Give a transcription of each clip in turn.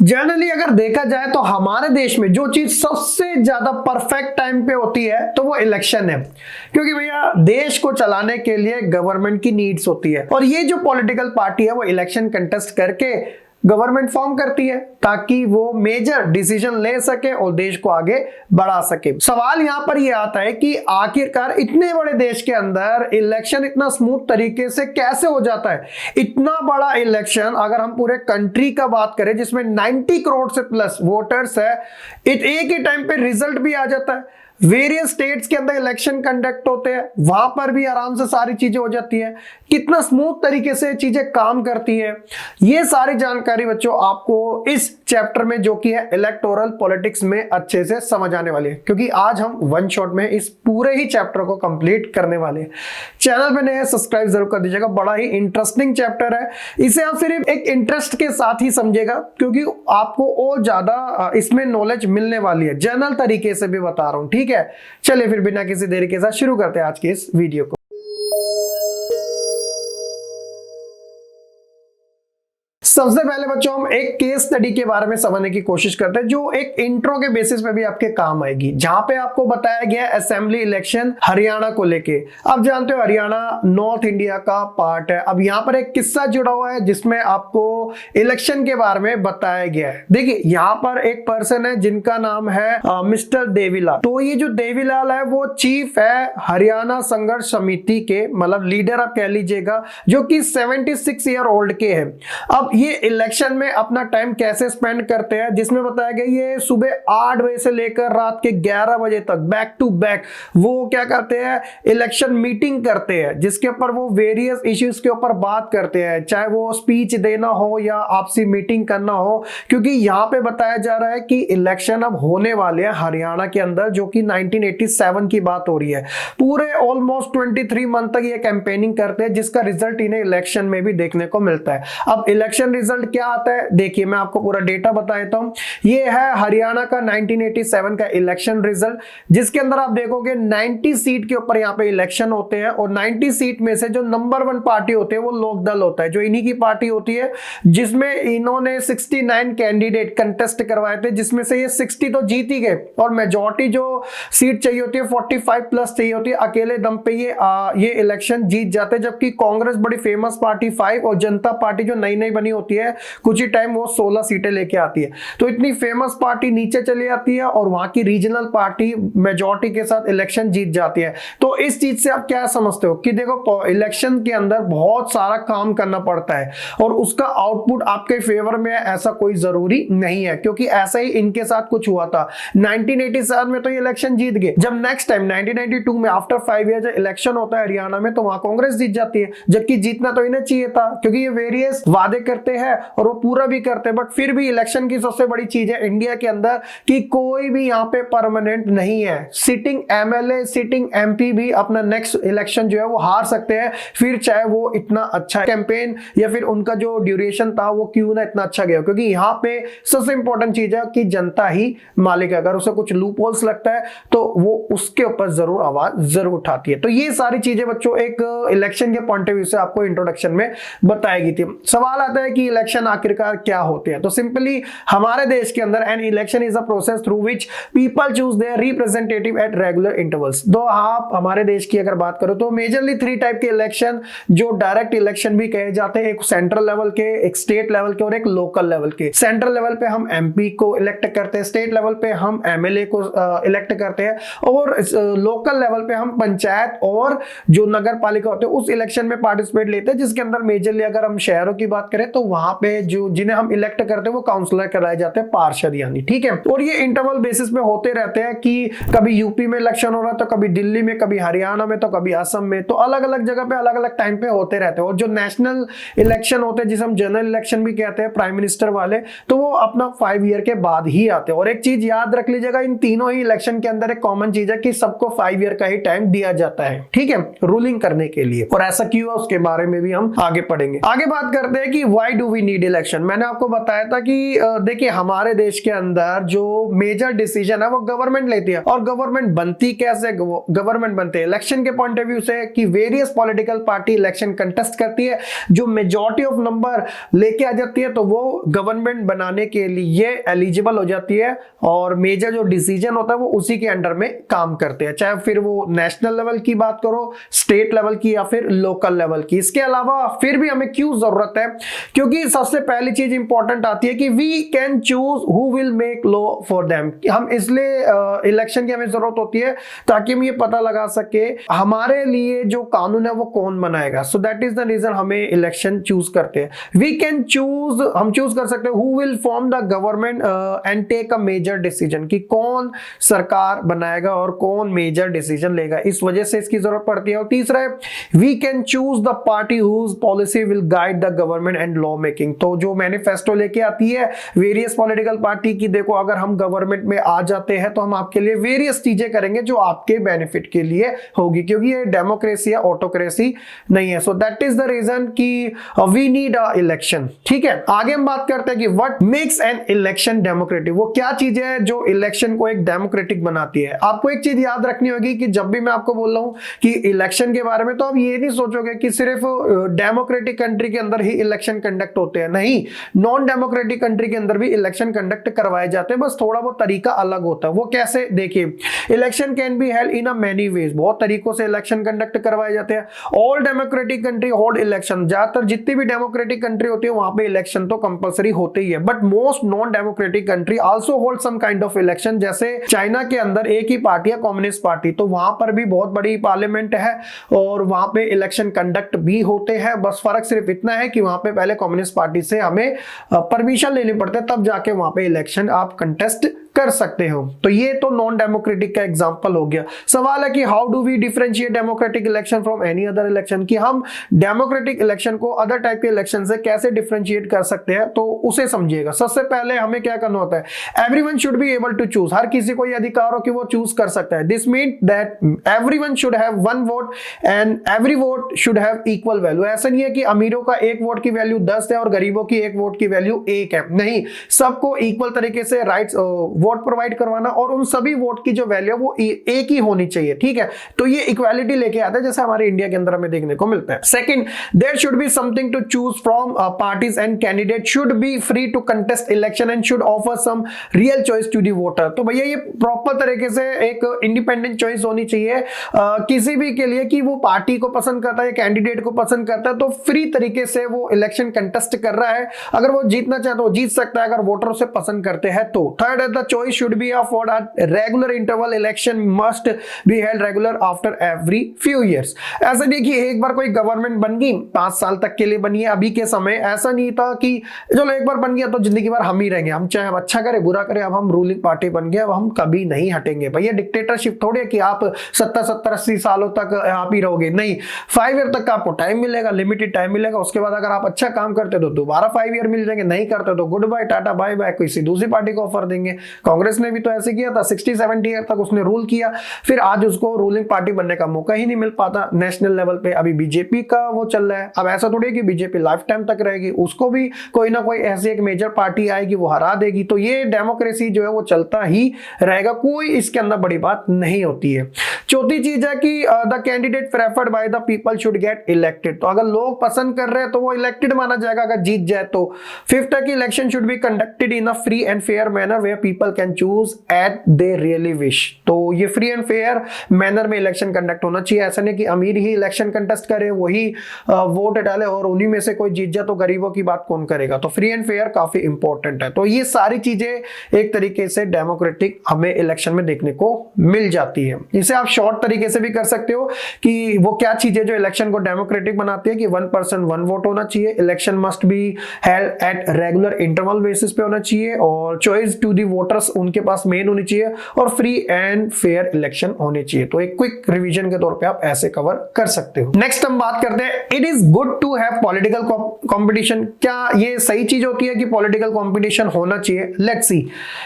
Generally अगर देखा जाए तो हमारे देश में जो चीज सबसे ज्यादा परफेक्ट टाइम पे होती है तो वो इलेक्शन है, क्योंकि भैया देश को चलाने के लिए गवर्नमेंट की नीड्स होती है और ये जो पॉलिटिकल पार्टी है वो इलेक्शन कंटेस्ट करके गवर्नमेंट फॉर्म करती है ताकि वो मेजर डिसीजन ले सके और देश को आगे बढ़ा सके। सवाल यहां पर यह आता है कि आखिरकार इतने बड़े देश के अंदर इलेक्शन इतना स्मूथ तरीके से कैसे हो जाता है। इतना बड़ा इलेक्शन अगर हम पूरे कंट्री का बात करें जिसमें 90 करोड़ से प्लस वोटर्स है, एक ही टाइम पे रिजल्ट भी आ जाता है। वेरियस स्टेट्स के अंदर इलेक्शन कंडक्ट होते हैं, वहां पर भी आराम से सारी चीजें हो जाती है। कितना स्मूथ तरीके से चीजें काम करती है, ये सारी जानकारी बच्चों आपको इस चैप्टर में जो कि है इलेक्टोरल पॉलिटिक्स में अच्छे से समझ आने वाली है, क्योंकि आज हम वन शॉट में इस पूरे ही चैप्टर को कंप्लीट करने वाले हैं। चैनल पे नए सब्सक्राइब जरूर कर दीजिएगा, बड़ा ही इंटरेस्टिंग चैप्टर है। इसे आप सिर्फ एक इंटरेस्ट के साथ ही समझिएगा क्योंकि आपको और ज्यादा इसमें नॉलेज मिलने वाली है। जनरल तरीके से भी बता रहा हूं, ठीक है। चलिए फिर बिना किसी देरी के साथ शुरू करते हैं आज के इस वीडियो को। सबसे पहले बच्चों हम एक केस स्टडी के बारे में समझने की कोशिश करते हैं जो एक इंट्रो के बेसिस पे भी आपके काम आएगी, जहां पे आपको बताया गया असेंबली इलेक्शन हरियाणा को लेके। आप जानते हो हरियाणा नॉर्थ इंडिया का पार्ट है। अब यहाँ पर एक किस्सा जुड़ा हुआ है जिसमें आपको इलेक्शन के बारे में बताया गया है। देखिए यहाँ पर एक पर्सन है जिनका नाम है मिस्टर देवीलाल। तो ये जो देवीलाल है वो चीफ है हरियाणा संघर्ष समिति के, मतलब लीडर आप कह लीजिएगा, जो कि 76 ईयर ओल्ड के हैं। अब ये इलेक्शन में अपना टाइम कैसे स्पेंड करते हैं, जिसमें बताया गया ये सुबह 8 बजे से लेकर रात के 11 बजे तक बैक टू बैक वो क्या करते हैं, इलेक्शन मीटिंग करते हैं, जिसके ऊपर वो वेरियस इश्यूज के ऊपर बात करते हैं, चाहे वो स्पीच देना हो या आपसी मीटिंग करना हो। क्योंकि यहाँ पे बताया जा रहा है कि इलेक्शन अब होने वाले हैं हरियाणा के अंदर, जो कि 1987 की बात हो रही है। पूरे ऑलमोस्ट 23 मंथ तक ये कैंपेनिंग करते हैं, जिसका रिजल्ट इन्हें इलेक्शन में भी देखने को मिलता है। अब इलेक्शन रिजल्ट क्या आता है, देखिए मैं आपको पूरा डेटा बता देता हूं। ये है हरियाणा का 1987 का इलेक्शन रिजल्ट, जिसके अंदर आप देखोगे 90 सीट के ऊपर यहाँ पे इलेक्शन होते हैं और 90 सीट में से जो नंबर 1 पार्टी होते हैं वो लोकदल होता है, जो इन्हीं की पार्टी होती है, जिसमें इन्होंने 69 कैंडिडेट कंटेस्ट करवाए थे, जिसमें से ये 60 तो जीत ही गए और मेजॉरिटी जो सीट चाहिए होती है 45 प्लस चाहिए होती है, अकेले दम पे ये इलेक्शन जीत जाते हैं। जबकि कांग्रेस बड़ी फेमस पार्टी 5 और जनता पार्टी जो नई नई बनी होती है कुछ ही टाइम वो 16 सीटें लेके आती है। तो इतनी फेमस पार्टी नीचे चली जाती है और वहां की रीजनल पार्टी मेजॉरिटी के साथ इलेक्शन जीत जाती है। तो इस चीज से आप क्या समझते हो कि देखो इलेक्शन के अंदर बहुत सारा काम करना पड़ता है और उसका आउटपुट आपके फेवर में है ऐसा कोई जरूरी नहीं है, क्योंकि ऐसा ही इनके साथ कुछ हुआ था। 1987 में तो ये इलेक्शन जीत गए। जब नेक्स्ट टाइम 1992 में आफ्टर 5 ईयर इलेक्शन होता है हरियाणा में, तो वहां कांग्रेस जीत जाती है, जबकि जीतना तो इन्हें चाहिए था, क्योंकि ये वेरियस वादे करते हैं और वो पूरा भी करते हैं। बट फिर भी इलेक्शन की सबसे बड़ी चीज है इंडिया के अंदर कि कोई भी यहाँ पे परमानेंट नहीं है। सिटिंग एमएलए सिटिंग एमपी भी अपना नेक्स्ट इलेक्शन जो है वो हार सकते हैं, फिर चाहे वो इतना अच्छा कैंपेन या फिर उनका जो ड्यूरेशन था वो क्यों ना इतना अच्छा गया। क्योंकि यहाँ पे सबसे इंपॉर्टेंट चीज है कि जनता ही मालिक है। अगर उसे कुछ लूप होल्स लगता है तो वो उसके ऊपर जरूर आवाज जरूर उठाती है। तो ये सारी चीजें बच्चों एक इलेक्शन के पॉइंट ऑफ व्यू से आपको इंट्रोडक्शन में बताएगी थी। सवाल आता है कि इलेक्शन आखिरकार क्या होते हैं। तो सिंपली हमारे देश के अंदर N election is a process through which people choose their representative at regular intervals. तो आप हमारे देश की अगर बात करो तो मेजरली 3 टाइप के इलेक्शन जो डायरेक्ट इलेक्शन भी कहे जाते हैं, एक सेंट्रल लेवल के, एक स्टेट लेवल के और एक लोकल लेवल के। सेंट्रल लेवल पे हम एमपी को इलेक्ट करते हैं, स्टेट लेवल पे हम एमएलए को इलेक्ट करते हैं और लोकल लेवल पे हम पंचायत और जो नगर पालिका होते हैं उस इलेक्शन में पार्टिसिपेट लेते हैं, जिसके अंदर मेजरली अगर हम शहरों की बात करें तो वहां पे जो जिन्हें हम इलेक्ट करते हैं वो काउंसलर कराए जाते हैं, पार्षद यानी, ठीक है। और ये इंटरवल बेसिस पे होते रहते हैं कि कभी यूपी में इलेक्शन हो रहा है तो कभी दिल्ली में, कभी हरियाणा में, तो कभी असम में, तो अलग अलग जगह पे अलग अलग टाइम पे होते रहते हैं। और जो नेशनल इलेक्शन होते हैं जिसे हम जनरल इलेक्शन भी कहते हैं, प्राइम मिनिस्टर वाले, तो वो अपना 5 ईयर के बाद ही आते हैं। और एक चीज याद रख लीजिएगा, इन तीनों ही इलेक्शन के अंदर एक कॉमन चीज है कि सबको 5 ईयर का ही टाइम दिया जाता है, ठीक है, रूलिंग करने के लिए। और ऐसा क्यों है उसके बारे में भी हम आगे पढ़ेंगे। आगे बात करते हैं कि why why do we need election. मैंने आपको बताया था कि देखिए हमारे देश के अंदर जो मेजर डिसीजन है वो गवर्नमेंट लेती है, और गवर्नमेंट बनती कैसे, गवर्नमेंट बनते हैं इलेक्शन के पॉइंट ऑफ व्यू से, कि various political party election contest करती है, जो मेजॉरिटी ऑफ नंबर लेके आ जाती है तो वो गवर्नमेंट बनाने के लिए एलिजिबल हो जाती है, और मेजर जो डिसीजन होता है वो उसी के अंडर में काम करते हैं, चाहे फिर वो नेशनल लेवल की बात करो, स्टेट लेवल की, या फिर लोकल लेवल की। इसके अलावा फिर भी हमें क्यों जरूरत है, क्योंकि सबसे पहली चीज इंपॉर्टेंट आती है कि we can choose who will make law for them. हम इसलिए इलेक्शन की हमें जरूरत होती है ताकि हम ये पता लगा सके हमारे लिए जो कानून है वो कौन बनाएगा। So that is the reason हमें इलेक्शन चूज करते हैं। वी कैन चूज, हम चूज कर सकते हैं who will form the government and take a major decision, कि कौन सरकार बनाएगा और कौन मेजर डिसीजन लेगा, इस वजह से इसकी जरूरत पड़ती है। और तीसरा है we can choose the party whose policy will guide the government and law making. तो जो मैनिफेस्टो लेके आती है वेरियस पॉलिटिकल पार्टी की, देखो अगर हम गवर्नमेंट में आ जाते हैं तो हम आपके लिए वेरियस चीजें करेंगे जो आपके बेनिफिट के लिए होगी, क्योंकि ये डेमोक्रेसी या ऑटोक्रेसी नहीं है। So that is the reason कि वी नीड अ इलेक्शन। ठीक है, आगे हम बात करते हैं कि what makes an election democratic. वो क्या चीज है जो इलेक्शन को एक डेमोक्रेटिक बनाती है। आपको एक चीज याद रखनी होगी कि जब भी मैं आपको बोल रहा हूं कि इलेक्शन के बारे में, तो आप ये नहीं सोचोगे कि सिर्फ डेमोक्रेटिक कंट्री के अंदर ही इलेक्शन कंडक्ट होते हैं, नहीं, नॉन डेमोक्रेटिक कंट्री के अंदर भी इलेक्शन कंडक्ट करवाए जाते हैं, बस थोड़ा वो तरीका अलग होता है। वो कैसे, देखिए election can be held in a many ways, बहुत तरीकों से इलेक्शन कंडक्ट करवाए जाते हैं। All democratic country hold election, ज्यादातर जितनी भी डेमोक्रेटिक कंट्री होती है वहां पे इलेक्शन तो कंपलसरी होते ही है, but most non democratic country also hold some kind of election. जैसे चाइना के अंदर एक ही पार्टी है, कम्युनिस्ट पार्टी, तो वहां पर भी बहुत बड़ी पार्लियामेंट है और वहां पे इलेक्शन कंडक्ट भी होते हैं। बस फर्क सिर्फ इतना है कि वहां पे पहले कम्युनिस्ट पार्टी से हमें परमिशन लेनी पड़ती है, तब जाके वहां पे इलेक्शन आप कंटेस्ट कर सकते हो। तो ये तो नॉन डेमोक्रेटिक का एग्जांपल हो गया। सवाल है कि how do we differentiate democratic election from any other election, कि हम डेमोक्रेटिक इलेक्शन को अदर टाइप के इलेक्शन से कैसे डिफरेंशिएट कर सकते हैं, तो उसे समझिएगा। सबसे पहले हमें क्या करना होता है, everyone should be able to choose, हर किसी को ये अधिकार हो कि वो चूज कर सकता है। This mean that everyone should have one vote and every vote should have equal value. ऐसा नहीं है कि अमीरों का एक वोट की वैल्यू 10 है और गरीबों की एक वोट की वैल्यू 1 है, नहीं, सबको इक्वल तरीके से राइट्स वोट प्रोवाइड करवाना, और उन सभी वोट की जो वैल्यू है वो एक ही होनी चाहिए। ठीक है, तो ये इक्वालिटी लेके आता है, जैसे हमारे इंडिया के अंदर हमें देखने को मिलता है। Second, there should be something to choose from, parties and candidate should be free to contest election and should offer some real choice to the voter. तो भैया ये प्रॉपर तरीके से एक इंडिपेंडेंट चॉइस होनी चाहिए किसी भी के लिए, कि वो पार्टी को पसंद करता है, कैंडिडेट को पसंद करता है, तो फ्री तरीके से वो इलेक्शन कंटेस्ट कर रहा है। अगर वो जीतना चाहे तो जीत सकता है, अगर वोटर उसे पसंद करते हैं तो। थर्ड है the choice should be for a regular interval, election must be held regular after every few years। ऐसा नहीं कि एक बार कोई गवर्नमेंट बन गई 5 साल तक के लिए बनी है, अभी के समय ऐसा नहीं था कि चलो एक बार बन गया तो जिंदगी भर हम ही रहेंगे, हम चाहे हम अच्छा करें बुरा करें, अब हम रूलिंग पार्टी बन गए, अब हम कभी नहीं हटेंगे। भैया डिक्टेटरशिप थोड़ी है कि आप 70-80 सालों तक आप ही रहोगे, नहीं, 5 ईयर तक का आपको टाइम मिलेगा, लिमिटेड टाइम मिलेगा। उसके बाद अगर आप अच्छा काम करते तो दोबारा 5 ईयर मिल जाएंगे, नहीं करते तो good bye, tata bye bye, किसी दूसरी पार्टी को ऑफर देंगे। कांग्रेस ने भी तो ऐसे किया था, 60-70 ईयर तक उसने रूल किया, फिर आज उसको रूलिंग पार्टी बनने का मौका ही नहीं मिल पाता नेशनल लेवल पे। अभी बीजेपी का वो चल रहा है, अब ऐसा थोड़ी है कि बीजेपी लाइफ टाइम तक रहेगी, उसको भी कोई ना कोई ऐसी एक मेजर पार्टी आएगी वो हरा देगी। तो ये डेमोक्रेसी जो है वो चलता ही रहेगा, कोई इसके अंदर बड़ी बात नहीं होती है। चौथी चीज है कि the candidate preferred by the people should get elected, तो अगर लोग पसंद कर रहे हैं तो वो इलेक्टेड माना जाएगा अगर जीत जाए तो। फिफ्थ है कि election should be conducted in a free and fair manner where people can choose at they really wish. तो ये फ्री एंड फेयर मैनर में इलेक्शन कंडक्ट होना चाहिए। ऐसा नहीं कि अमीर ही इलेक्शन कंटेस्ट करे, वही वोट डाले और उन्हीं में से कोई जीत जाए, तो गरीबों की बात कौन करेगा। तो फ्री एंड फेयर काफी इंपॉर्टेंट है। तो ये सारी चीजें एक तरीके से डेमोक्रेटिक हमें इलेक्शन में देखने को मिल जाती है। इसे आप शॉर्ट तरीके से भी कर सकते हो कि वो क्या चीजें जो इलेक्शन को डेमोक्रेटिक बनाती है, कि 1 पर्सन 1 वोट होना चाहिए, election must be held at regular interval basis पे होना चाहिए, और choice to the voter voters उनके पास मेन होनी चाहिए और फ्री एंड फेयर इलेक्शन होने चाहिए। तो एक क्विक रिवीजन के तौर पे आप ऐसे कवर कर सकते हो। नेक्स्ट हम बात करते हैं, it is good to have political competition. क्या ये सही चीज होती है कि पॉलिटिकल कंपटीशन होना चाहिए? Let's see,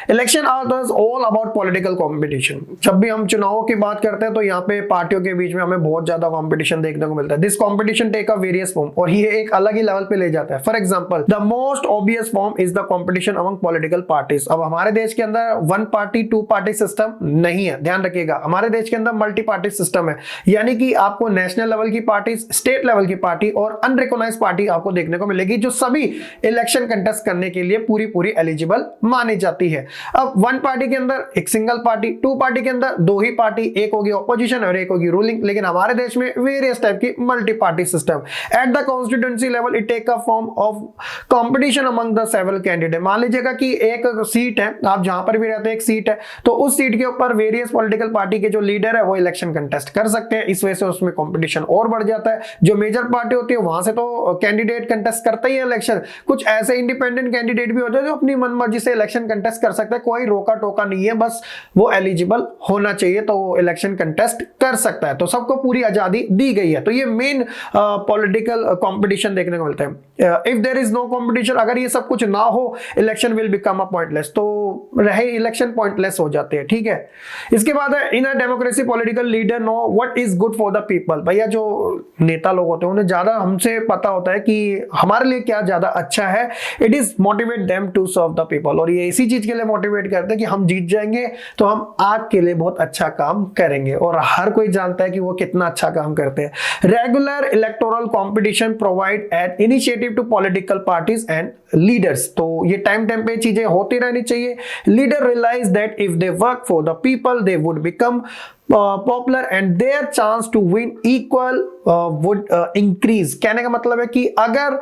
election are all about political competition. जब भी हम चुनावों की बात करते हैं तो यहाँ पे पार्टियों के बीच में हमें बहुत ज्यादा कंपटीशन देखने को मिलता है। This competition take a various form, और ये एक अलग ही लेवल पे ले जाता है। For example, the most obvious form is the competition among political parties. अब हमारे देश के अंदर one party two party system नहीं है, ध्यान रखिएगा। हमारे देश के अंदर मल्टी पार्टी सिस्टम है, यानी कि आपको नेशनल लेवल की पार्टी, स्टेट लेवल की पार्टी और अनरिकॉग्नाइज्ड पार्टी आपको देखने को मिलेगी, जो सभी इलेक्शन कंटेस्ट करने के लिए पूरी पूरी एलिजिबल मानी जाती है। अब वन पार्टी के अंदर एक सिंगल पार्टी, टू पार्टी के अंदर दो ही पार्टी, एक होगी ऑपोजिशन और एक होगी रूलिंग। लेकिन हमारे देश में वेरियस टाइप की multi party system. At the constituency level it take a form of competition among the several candidate. मान लीजिएगा कि एक सीट है, आप जहां पर भी रहते हैं एक सीट है, तो उस सीट के ऊपर वेरियस पॉलिटिकल पार्टी के जो लीडर है वो इलेक्शन कंटेस्ट कर सकते हैं। इस वजह से उसमें कंपटीशन और बढ़ जाता है। जो मेजर पार्टी होती है वहां से तो कैंडिडेट कंटेस्ट करता ही है इलेक्शन। कुछ ऐसे इंडिपेंडेंट कैंडिडेट भी होते हैं जो अपनी मनमर्जी से इलेक्शन कंटेस्ट कर सकते हैं, कोई रोका टोका नहीं है, बस वो एलिजिबल होना चाहिए तो वो इलेक्शन कंटेस्ट कर सकता है। तो सबको पूरी आजादी दी गई है। तो ये मेन पॉलिटिकल कंपटीशन देखने को मिलता है। If there is no competition, अगर ये सब कुछ ना हो, election will become a pointless. तो रहे इलेक्शन पॉइंटलेस हो जाते हैं, ठीक है। इसके बाद है, in a democracy political leader know what is good for the people. भैया जो नेता लोग होते हैं उन्हें ज्यादा हमसे पता होता है कि हमारे लिए क्या ज्यादा अच्छा है। It is motivate them to serve the people, और ये इसी चीज के लिए मोटिवेट करते हैं कि हम जीत जाएंगे तो हम आपके लिए बहुत अच्छा काम करेंगे, और हर कोई जानता है कि वो कितना अच्छा काम करते हैं। Regular electoral competition provide an initiative to political parties and leaders. तो ये टाइम पे चीजें होती रहनी चाहिए। Leader realize that if they work for the people they would become popular and their chance to win equal would increase. कहने का मतलब है कि अगर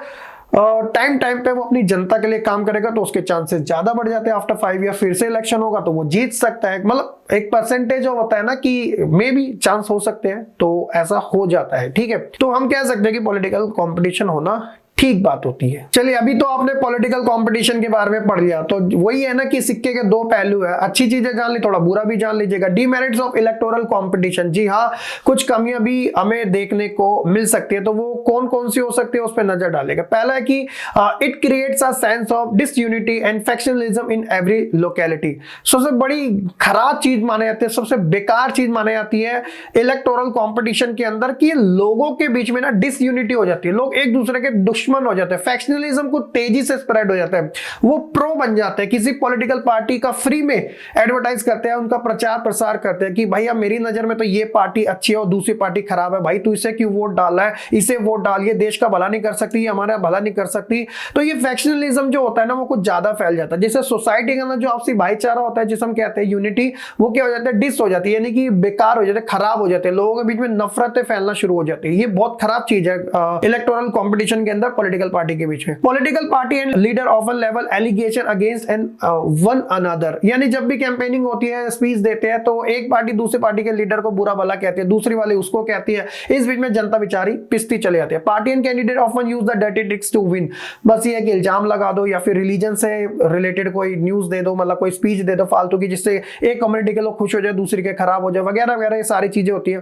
टाइम पे वो अपनी जनता के लिए काम करेगा तो उसके चांसेस ज्यादा बढ़ जाते हैं। आफ्टर 5 ईयर फिर से इलेक्शन होगा तो वो जीत सकता है। मतलब एक परसेंटेज जो होता है ना कि मे बी चांस हो सकते हैं, तो ऐसा हो जाता है, ठीक है। तो हम कह सकते हैं कि पॉलिटिकल कंपटीशन होना ठीक बात होती है। चलिए, अभी तो आपने पॉलिटिकल कंपटीशन के बारे में पढ़ लिया, तो वही है ना कि सिक्के के दो पहलू है। अच्छी चीजें जान ली, थोड़ा बुरा भी जान लीजिएगा। डीमेरिट्स ऑफ इलेक्टोरल कंपटीशन, जी हाँ, कुछ कमियां भी हमें देखने को मिल सकती है। तो वो कौन कौन सी हो सकती है उस पर नजर डालेगा। पहला है कि it creates a sense of disunity and factionalism in every locality. सबसे बड़ी खराब चीज माने जाती है, सबसे बेकार चीज मानी जाती है इलेक्टोरल कॉम्पिटिशन के अंदर कि लोगों के बीच में ना डिसयूनिटी हो जाती है। लोग एक दूसरे के दुश्मन हो जाते हैं, फैक्शनलिज्म को तेजी से स्प्रेड हो जाता है। वो प्रो बन जाते हैं, किसी पॉलिटिकल पार्टी का फ्री में एडवर्टाइज करते हैं, उनका प्रचार प्रसार करते हैं कि भाई अब मेरी नजर में तो ये पार्टी अच्छी है और दूसरी पार्टी खराब है, भाई तू इसे क्यों वोट डाला है, इसे वोट डाल, ये देश का भला नहीं कर सकती, ये हमारा भला नहीं कर सकती। तो ये फैक्शनलिज्म जो होता है ना वो कुछ ज्यादा फैल जाता है। जैसे सोसाइटी के अंदर जो आपसी भाईचारा होता है, जिसे हम कहते हैं यूनिटी, वो क्या हो जाता है, डिस हो जाती है, यानी कि बेकार हो जाते हैं, खराब हो जाते हैं। लोगों के बीच में नफरतें फैलना शुरू हो जाती है। ये बहुत खराब चीज है इलेक्टोरल कॉम्पिटिशन के अंदर पॉलिटिकल पार्टी के बीच में। Political party and leader often level allegation against and one another, यानी जब भी कैंपेनिंग होती है, स्पीच देते हैं, तो एक पार्टी दूसरी पार्टी के लीडर को बुरा भला कहती है, दूसरी वाली उसको कहती है। इस बीच में जनता बेचारी पिसती चले जाती है। Party and candidate often use the dirty tricks to win. बस ये है कि इल्जाम लगा दो या फिर रिलीजन से रिलेटेड कोई न्यूज दे दो, मतलब कोई स्पीच दे दो फालतू की, जिससे एक कम्युनिटी के लोग खुश हो जाए, दूसरी के खराब हो जाए, वगैरह वगैरह, ये सारी चीजें होती है।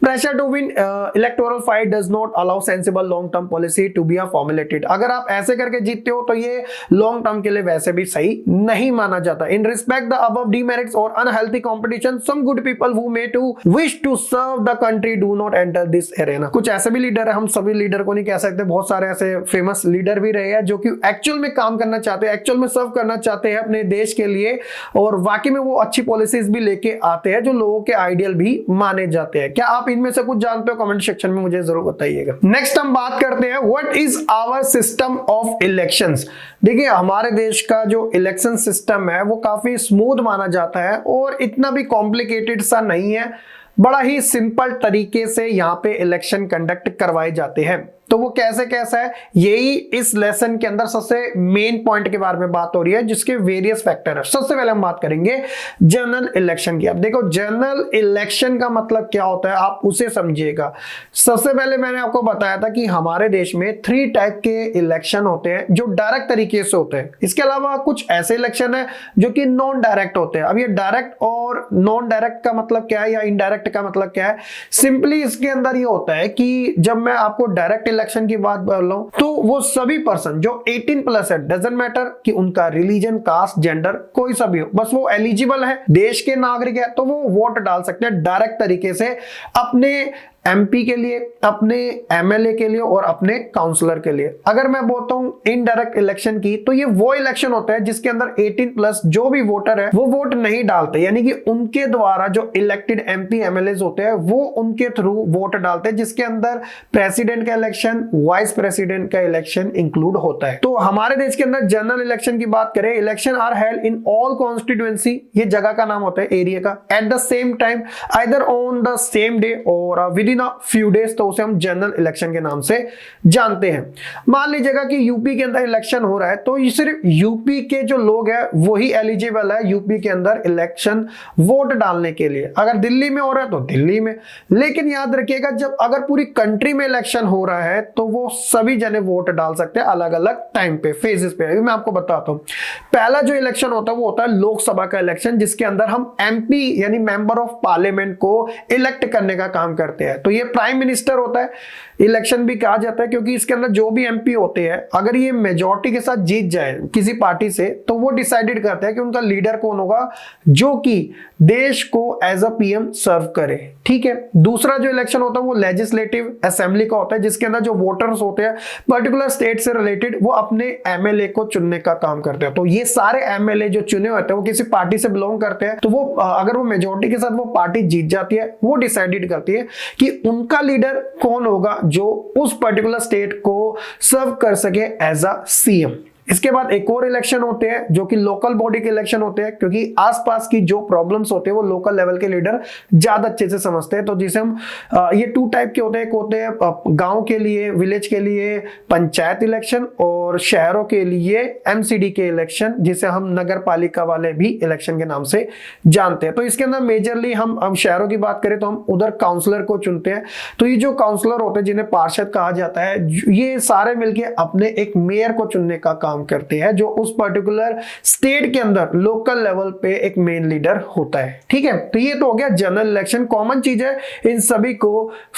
Pressure to win electoral fight does not allow sensible long term policy to be formulated. अगर आप ऐसे करके जीतते हो तो ये लॉन्ग टर्म के लिए वैसे भी सही नहीं माना जाता। In respect the above demerits और unhealthy competition, some good people who may to wish to serve the country do not enter this arena. कुछ ऐसे भी लीडर है, हम सभी लीडर को नहीं कह सकते, बहुत सारे ऐसे फेमस लीडर भी रहे हैं जो कि एक्चुअल में काम करना चाहते हैं, एक्चुअल में सर्व करना चाहते हैं अपने देश के लिए, और वाकई में वो अच्छी पॉलिसीज भी लेके आते हैं जो लोगों के आइडियल भी माने जाते हैं। क्या आप इनमें से कुछ जानते हो? कमेंट सेक्शन में मुझे जरूर बताइएगा। नेक्स्ट हम बात करते हैं what is our system of elections. देखिए, हमारे देश का जो इलेक्शन सिस्टम है वो काफी स्मूथ माना जाता है और इतना भी कॉम्प्लिकेटेड सा नहीं है। बड़ा ही सिंपल तरीके से यहाँ पे इलेक्शन कंडक्ट करवाए जाते हैं। तो वो कैसे कैसा है, यही इस लेसन के अंदर सबसे मेन पॉइंट के बारे में बात हो रही है, जिसके वेरियस फैक्टर है। सबसे पहले हम बात करेंगे जनरल इलेक्शन की। अब देखो जनरल इलेक्शन का मतलब क्या होता है, आप उसे समझिएगा। सबसे पहले मैंने आपको बताया था कि हमारे देश में 3 टाइप के इलेक्शन होते हैं जो डायरेक्ट तरीके से होते हैं। इसके अलावा कुछ ऐसे इलेक्शन है जो कि नॉन डायरेक्ट होते हैं। अब ये डायरेक्ट और नॉन डायरेक्ट का मतलब क्या है या इनडायरेक्ट का मतलब क्या है, सिंपली इसके अंदर ये होता है कि जब मैं आपको डायरेक्ट इलेक्शन की बात बोल रहा हूं तो वो सभी पर्सन जो 18+ है, डजंट मैटर कि उनका रिलीजन, कास्ट, जेंडर कोई सा भी हो, बस वो एलिजिबल है, देश के नागरिक है, तो वो वोट डाल सकते हैं डायरेक्ट तरीके से अपने एमपी के लिए, अपने एमएलए के लिए और अपने काउंसलर के लिए। अगर मैं बोलता हूं इनडायरेक्ट इलेक्शन की, तो ये वो इलेक्शन होता है जिसके अंदर 18+ जो भी वोटर है वो वोट नहीं डालते, यानी कि उनके द्वारा जो इलेक्टेड एमपी एमएलए होते हैं वो उनके थ्रू वोट डालते हैं, जिसके अंदर प्रेसिडेंट का इलेक्शन, वाइस प्रेसिडेंट का इलेक्शन इंक्लूड होता है। तो हमारे देश के अंदर जनरल इलेक्शन की बात करें, election are held in all constituency, ये जगह का नाम होता है, एरिया का, at the same time either on the same day और within a few days, तो उसे हम जनरल इलेक्शन के नाम से जानते हैं। मान लीजिएगा कि यूपी के अंदर इलेक्शन हो रहा है, तो ये सिर्फ यूपी के जो लोग हैं वही एलिजिबल है यूपी के अंदर इलेक्शन वोट डालने के लिए। अगर दिल्ली में हो रहा है तो दिल्ली में, लेकिन याद रखिएगा जब अगर पूरी कंट्री में इलेक्शन हो रहा है तो वो सभी जने वोट डाल सकते हैं अलग अलग टाइम पे, फेजेस पे। अभी मैं आपको बताता हूं, पहला जो इलेक्शन होता है वो होता है लोकसभा का इलेक्शन, जिसके अंदर हम एमपी यानी मेंबर ऑफ पार्लियामेंट को इलेक्ट करने का काम करते हैं। तो ये प्राइम मिनिस्टर होता है, इलेक्शन भी कहा जाता है क्योंकि इसके अंदर जो भी एमपी होते हैं अगर ये मेजॉरिटी के साथ जीत जाए किसी पार्टी से, तो वो डिसाइडेड करते हैं कि उनका लीडर कौन होगा जो कि देश को एज अ पीएम सर्व करे। ठीक है, दूसरा जो इलेक्शन होता है वो लेजिस्लेटिव असेंबली का होता है, जिसके अंदर जो वोटर्स होते हैं पर्टिकुलर स्टेट से रिलेटेड वो अपने एमएलए को चुनने का काम करते हैं। तो ये सारे एमएलए जो चुने होते हैं वो किसी पार्टी से बिलोंग करते हैं, तो वो अगर वो मेजॉरिटी के साथ वो पार्टी जीत जाती है, वो डिसाइडेड करती है कि उनका लीडर कौन होगा जो उस पर्टिकुलर स्टेट को सर्व कर सके एज अ सीएम। इसके बाद एक और इलेक्शन होते हैं जो कि लोकल बॉडी के इलेक्शन होते हैं, क्योंकि आसपास की जो प्रॉब्लम्स होते हैं वो लोकल लेवल के लीडर ज्यादा अच्छे से समझते हैं। तो जिसे हम ये 2 टाइप के होते हैं, एक होते हैं गांव के लिए, विलेज के लिए पंचायत इलेक्शन, और शहरों के लिए एमसीडी के इलेक्शन, जिसे हम नगर पालिका वाले भी इलेक्शन के नाम से जानते हैं। तो इसके अंदर मेजरली हम शहरों की बात करें तो हम उधर काउंसलर को चुनते हैं। तो ये जो काउंसलर होते हैं जिन्हें पार्षद कहा जाता है, ये सारे मिलकर अपने एक मेयर को चुनने का काम करते हैं जो उस पर्टिकुलर स्टेट के अंदर लोकल लेवल पे एक मेन लीडर होता है। ठीक है, तो ये तो हो गया जनरल इलेक्शन, कॉमन चीज है, इन सभी को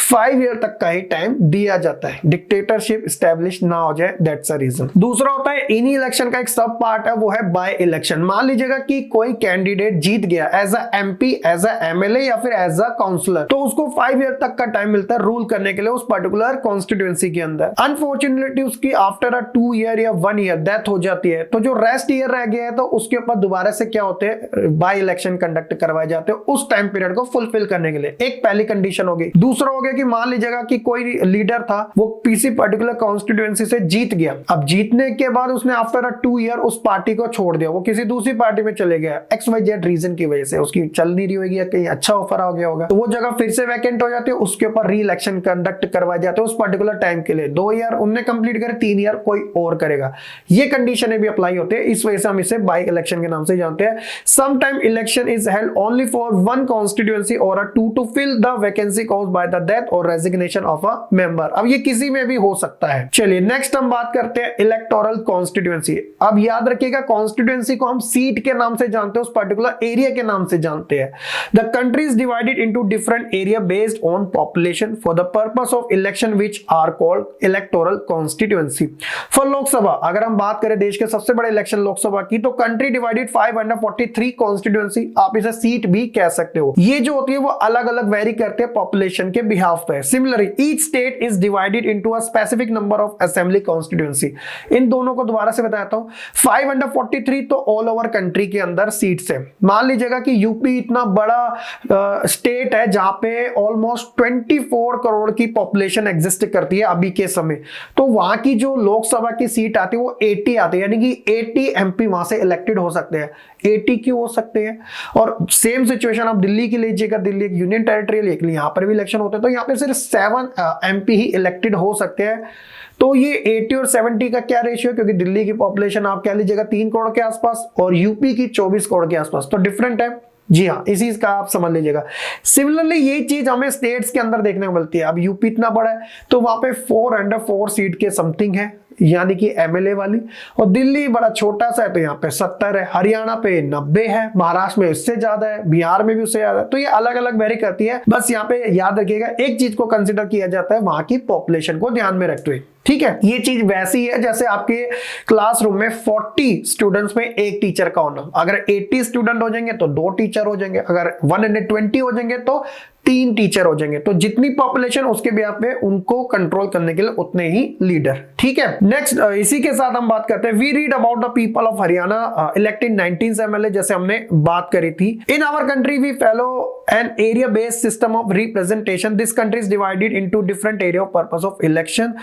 5 ईयर तक का ही टाइम दिया जाता है, डिक्टेटरशिप स्टैब्लिश ना हो जाए, दैट्स अ रीजन। दूसरा होता है इन्हीं इलेक्शन का एक सब पार्ट है, वो है बाय इलेक्शन। मान लीजिएगा कि कोई कैंडिडेट जीत गया as a MP, as a MLA या फिर एज अ काउंसलर, तो उसको 5 ईयर तक का टाइम मिलता है रूल करने के लिए उस पर्टिकुलर कॉन्स्टिट्यूएंसी के अंदर। अनफॉर्चुनेटली उसकी आफ्टर अ 2 ईयर या 1 ईयर डेथ हो जाती है, तो जो रेस्ट ईयर रह गया है तो उसके ऊपर दोबारा से क्या होते हैं, बाय इलेक्शन कंडक्ट करवाए जाते हैं उस टाइम पीरियड को फुलफिल करने के लिए। एक पहली कंडीशन होगी। दूसरा हो गया कि मान लीजिएगा कि कोई लीडर था, वो किसी पर्टिकुलर कॉन्स्टिट्यूएंसी से जीत गया, अब जीतने के बाद उसने आफ्टर अ 2 ईयर उस पार्टी को छोड़ दिया, वो किसी दूसरी पार्टी में चले गया, XYZ रीजन की वजह से, उसकी चल नहीं रही होगी या कहीं अच्छा ऑफर आ गया होगा, तो वो जगह फिर से वैकेंट हो जाती है, उसके ऊपर री इलेक्शन कंडक्ट करवाए जाते हैं उस पर्टिकुलर टाइम के लिए। 2 ईयर उनने कंप्लीट करे, 3 ईयर कोई और करेगा। ये कंडीशन भी अप्लाई होते हैं, इस वजह से हम इसे बाई इलेक्शन के नाम से जानते हैं। Some time election is held only for one constituency और a 2 to fill the vacancy caused by the death और रेजिग्नेशन ऑफ अ मेंबर। अब ये किसी में भी हो सकता है। चलिए नेक्स्ट हम बात करते हैं इलेक्टोरल कॉन्स्टिट्यूएंसी। अब याद रखिएगा कॉन्स्टिट्यूएंसी को हम सीट के नाम से जानते हैं, उस पर्टिकुलर एरिया के नाम से जानते हैं। The country is divided into different area based on population for the purpose of election which are called electoral constituency. For Lok Sabha अगर हम बात करें देश के सबसे बड़े इलेक्शन लोकसभा की, तो कंट्री डिवाइडेड 543 कॉन्स्टिट्यूएंसी, आप इसे सीट भी कह सकते हो। ये जो होती है वो अलग अलग वेरी करते हैं पॉपुलेशन के बिहाफ पे। Similarly each state is divided into a specific number of assembly constituency. इन दोनों को दोबारा से बताता हूं, 543 तो ऑल ओवर कंट्री के अंदर सीट्स है। मान लीजिएगा कि यूपी इतना बड़ा स्टेट है जहां पे ऑलमोस्ट 24 करोड़ की पॉपुलेशन एग्जिस्ट करती है अभी के समय, तो वहां की जो लोकसभा की सीट आती है वो 80 आते हैं, यानी कि 80 MP वहां से इलेक्टेड हो सकते हैं। 80 क्यों हो सकते हैं? और सेम सिचुएशन आप दिल्ली की लीजिएगा, दिल्ली एक यूनियन टेरिटरी है, लेकिन यहाँ पर भी इलेक्शन होते हैं, तो यहाँ पे सिर्फ 7 MP ही इलेक्टेड हो सकते हैं। तो ये 80 और 70 का क्या रेशियो है? क्योंकि दिल्ली की पॉपुलेशन आप कह लीजिएगा 3 करोड़ के आसपास और यूपी की 24 करोड़ के आसपास, तो डिफरेंट है। जी हाँ, इसी का आप समझ लीजिएगा। सिमिलरली ये चीज हमें स्टेट्स के अंदर देखने को मिलती है। अब यूपी इतना बड़ा है तो वहां पे 404 सीट के समथिंग है, यानी कि एमएलए वाली, और दिल्ली बड़ा छोटा सा है तो यहाँ पे 70 है, हरियाणा पे 90 है, महाराष्ट्र में उससे ज्यादा है, बिहार में भी उससे ज्यादा है। तो ये अलग अलग वेरी करती है। बस यहाँ पे याद रखिएगा, एक चीज को कंसिडर किया जाता है वहां की पॉपुलेशन को ध्यान में रखते हुए, ठीक है। ये चीज वैसी है जैसे आपके क्लासरूम में 40 स्टूडेंट्स में एक टीचर का होना। अगर 80 स्टूडेंट हो जाएंगे तो 2 टीचर हो जाएंगे, अगर 120 हो जाएंगे तो 3 टीचर हो जाएंगे। तो जितनी पॉपुलेशन उसके बेस पे उनको कंट्रोल करने के लिए उतने ही लीडर, ठीक है। नेक्स्ट, इसी के साथ हम बात करते हैं, we read about the people of Haryana elected 19 MLA, जैसे हमने बात करी थी। In our country we follow an area based system of representation. This country is divided into different area of purpose of election.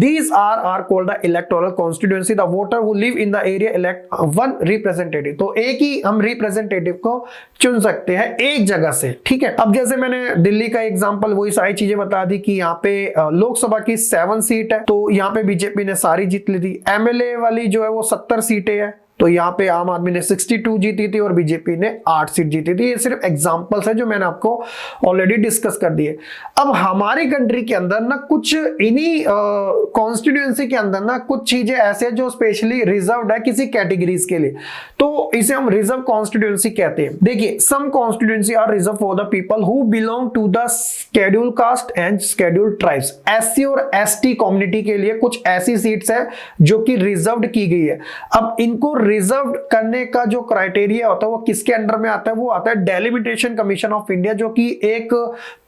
These are called the electoral constituency. The voter who live in the area elect one representative. तो एक ही हम representative को चुन सकते हैं एक जगह से, ठीक है। अब जैसे मैंने दिल्ली का एग्जांपल वही सारी चीजें बता दी कि यहाँ पे लोकसभा की 7 सीट है, तो यहाँ पे बीजेपी ने सारी जीत ली थी। एमएलए वाली जो है वो 70 सीटें है, तो यहाँ पे आम आदमी ने 62 जीती थी और बीजेपी ने 8 सीट जीती थी। ये सिर्फ एग्जांपल्स है जो मैंने आपको ऑलरेडी डिस्कस कर दिए। अब हमारी कंट्री के अंदर ना कुछ इन्हीं कॉन्स्टिट्यूएंसी के अंदर ना कुछ चीजें ऐसे हैं जो स्पेशली रिजर्व्ड है किसी कैटेगरीज के लिए, तो इसे हम रिजर्व कॉन्स्टिट्यूएंसी कहते हैं। देखिए, some constituency are reserve for the people who belong to the schedule caste and schedule tribes. SC और एसटी कम्युनिटी के लिए कुछ ऐसी सीट्स है जो कि रिजर्व्ड की गई है। अब इनको रिजर्व करने का जो क्राइटेरिया होता है वो किसके अंडर में आता है? वो आता है डेलिमिटेशन कमीशन ऑफ इंडिया, जो कि एक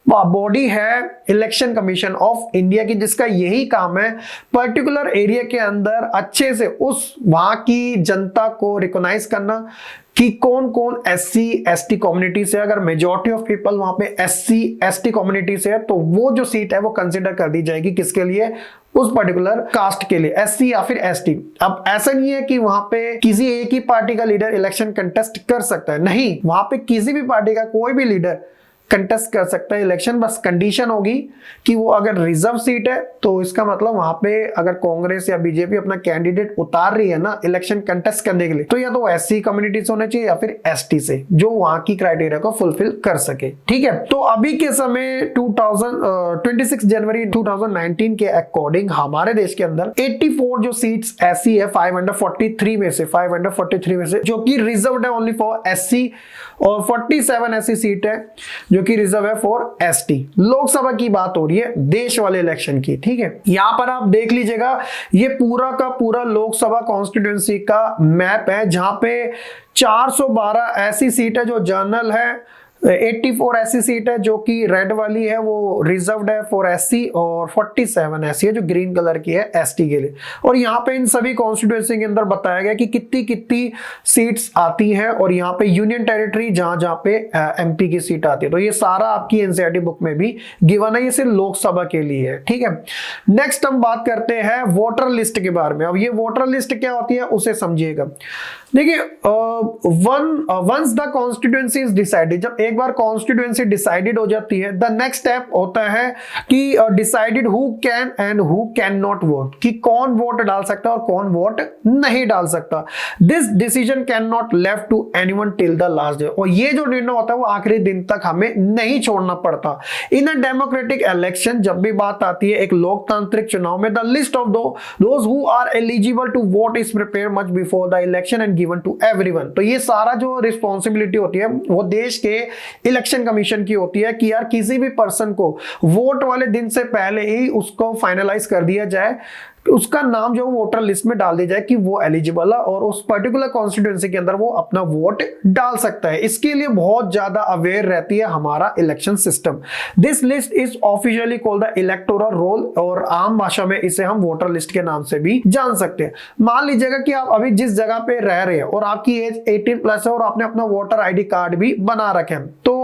बॉडी है इलेक्शन कमीशन ऑफ इंडिया की, जिसका यही काम है पर्टिकुलर एरिया के अंदर अच्छे से उस वहां की जनता को रिकॉग्नाइज करना कि कौन कौन एससी एसटी कम्युनिटी से। अगर मेजॉरिटी ऑफ पीपल वहां पे एससी एसटी कम्युनिटी से है तो वो जो सीट है वो कंसिडर कर दी जाएगी किसके लिए? उस पर्टिकुलर कास्ट के लिए, एससी या फिर एसटी। अब ऐसा नहीं है कि वहां पे किसी एक ही पार्टी का लीडर इलेक्शन कंटेस्ट कर सकता है, नहीं, वहां पे किसी भी पार्टी का कोई भी लीडर कंटेस्ट कर सकता है इलेक्शन। बस कंडीशन होगी कि वो अगर रिजर्व सीट है तो इसका मतलब वहां पे अगर कांग्रेस या बीजेपी अपना कैंडिडेट उतार रही है ना इलेक्शन कंटेस्ट करने के लिए, तो या तो एससी कम्युनिटी से होने चाहिए या फिर एसटी से, जो वहां की क्राइटेरिया को फुलफिल कर सके, ठीक है। तो अभी के समय 26 जनवरी 2019 के अकॉर्डिंग हमारे देश के अंदर 84 जो सीट्स ऐसी है 543 में से जो कि रिजर्व्ड है ओनली फॉर एससी, और 47 ऐसी सीट है जो कि रिजर्व है फॉर एसटी। लोकसभा की बात हो रही है, देश वाले इलेक्शन की, ठीक है। यहां पर आप देख लीजिएगा, ये पूरा का पूरा लोकसभा कॉन्स्टिट्यूएंसी का मैप है, जहां पे 412 ऐसी सीट है जो जनरल है, 84 ऐसी सीट है जो कि रेड वाली है वो रिजर्व्ड है फॉर एससी, और 47 ऐसी है जो ग्रीन कलर की है एसटी के लिए। और यहाँ पे इन सभी कॉन्स्टिट्यूएंसी के अंदर बताया गया कि कितनी कितनी सीट्स आती है, और यहाँ पे यूनियन टेरिटरी जहां पे एमपी की सीट आती है। तो ये सारा आपकी एनसीईआरटी बुक में भी गिवन है, ये सिर्फ लोकसभा के लिए है, ठीक है। नेक्स्ट हम बात करते हैं वोटर लिस्ट के बारे में। अब ये वोटर लिस्ट क्या होती है उसे समझिएगा। देखिए, once the constituency is decided, जब एक बार कॉन्स्टिट्यूएंसी डिसाइडेड हो जाती है, द नेक्स्ट स्टेप होता है कि decided who can and who can not vote, कि कौन वोट डाल सकता है और कौन वोट नहीं डाल सकता। This decision can not left to anyone till the last day, और ये जो निर्णय होता है वो आखिरी दिन तक हमें नहीं छोड़ना पड़ता। इन अ डेमोक्रेटिक इलेक्शन, जब भी बात आती है एक लोकतांत्रिक चुनाव में, the list of those who are eligible to vote is prepare much before the election and given to everyone. तो ये सारा जो रिस्पॉन्सिबिलिटी होती है वो देश के इलेक्शन कमीशन की होती है कि यार किसी भी पर्सन को वोट वाले दिन से पहले ही उसको फाइनलाइज कर दिया जाए, उसका नाम जो वोटर लिस्ट में डाल दिया जाए कि वो एलिजिबल है और उस पर्टिकुलर कॉन्स्टिट्यूएंसी के अंदर वो अपना वोट डाल सकता है। इसके लिए बहुत ज्यादा अवेयर रहती है हमारा election system. This list is officially called the electoral roll, और आम भाषा में इसे हम वोटर लिस्ट के नाम से भी जान सकते हैं। मान लीजिएगा कि आप अभी जिस जगह पे रह रहे हैं और आपकी एज 18+ है और आपने अपना वोटर आईडी कार्ड भी बना रखे हैं, तो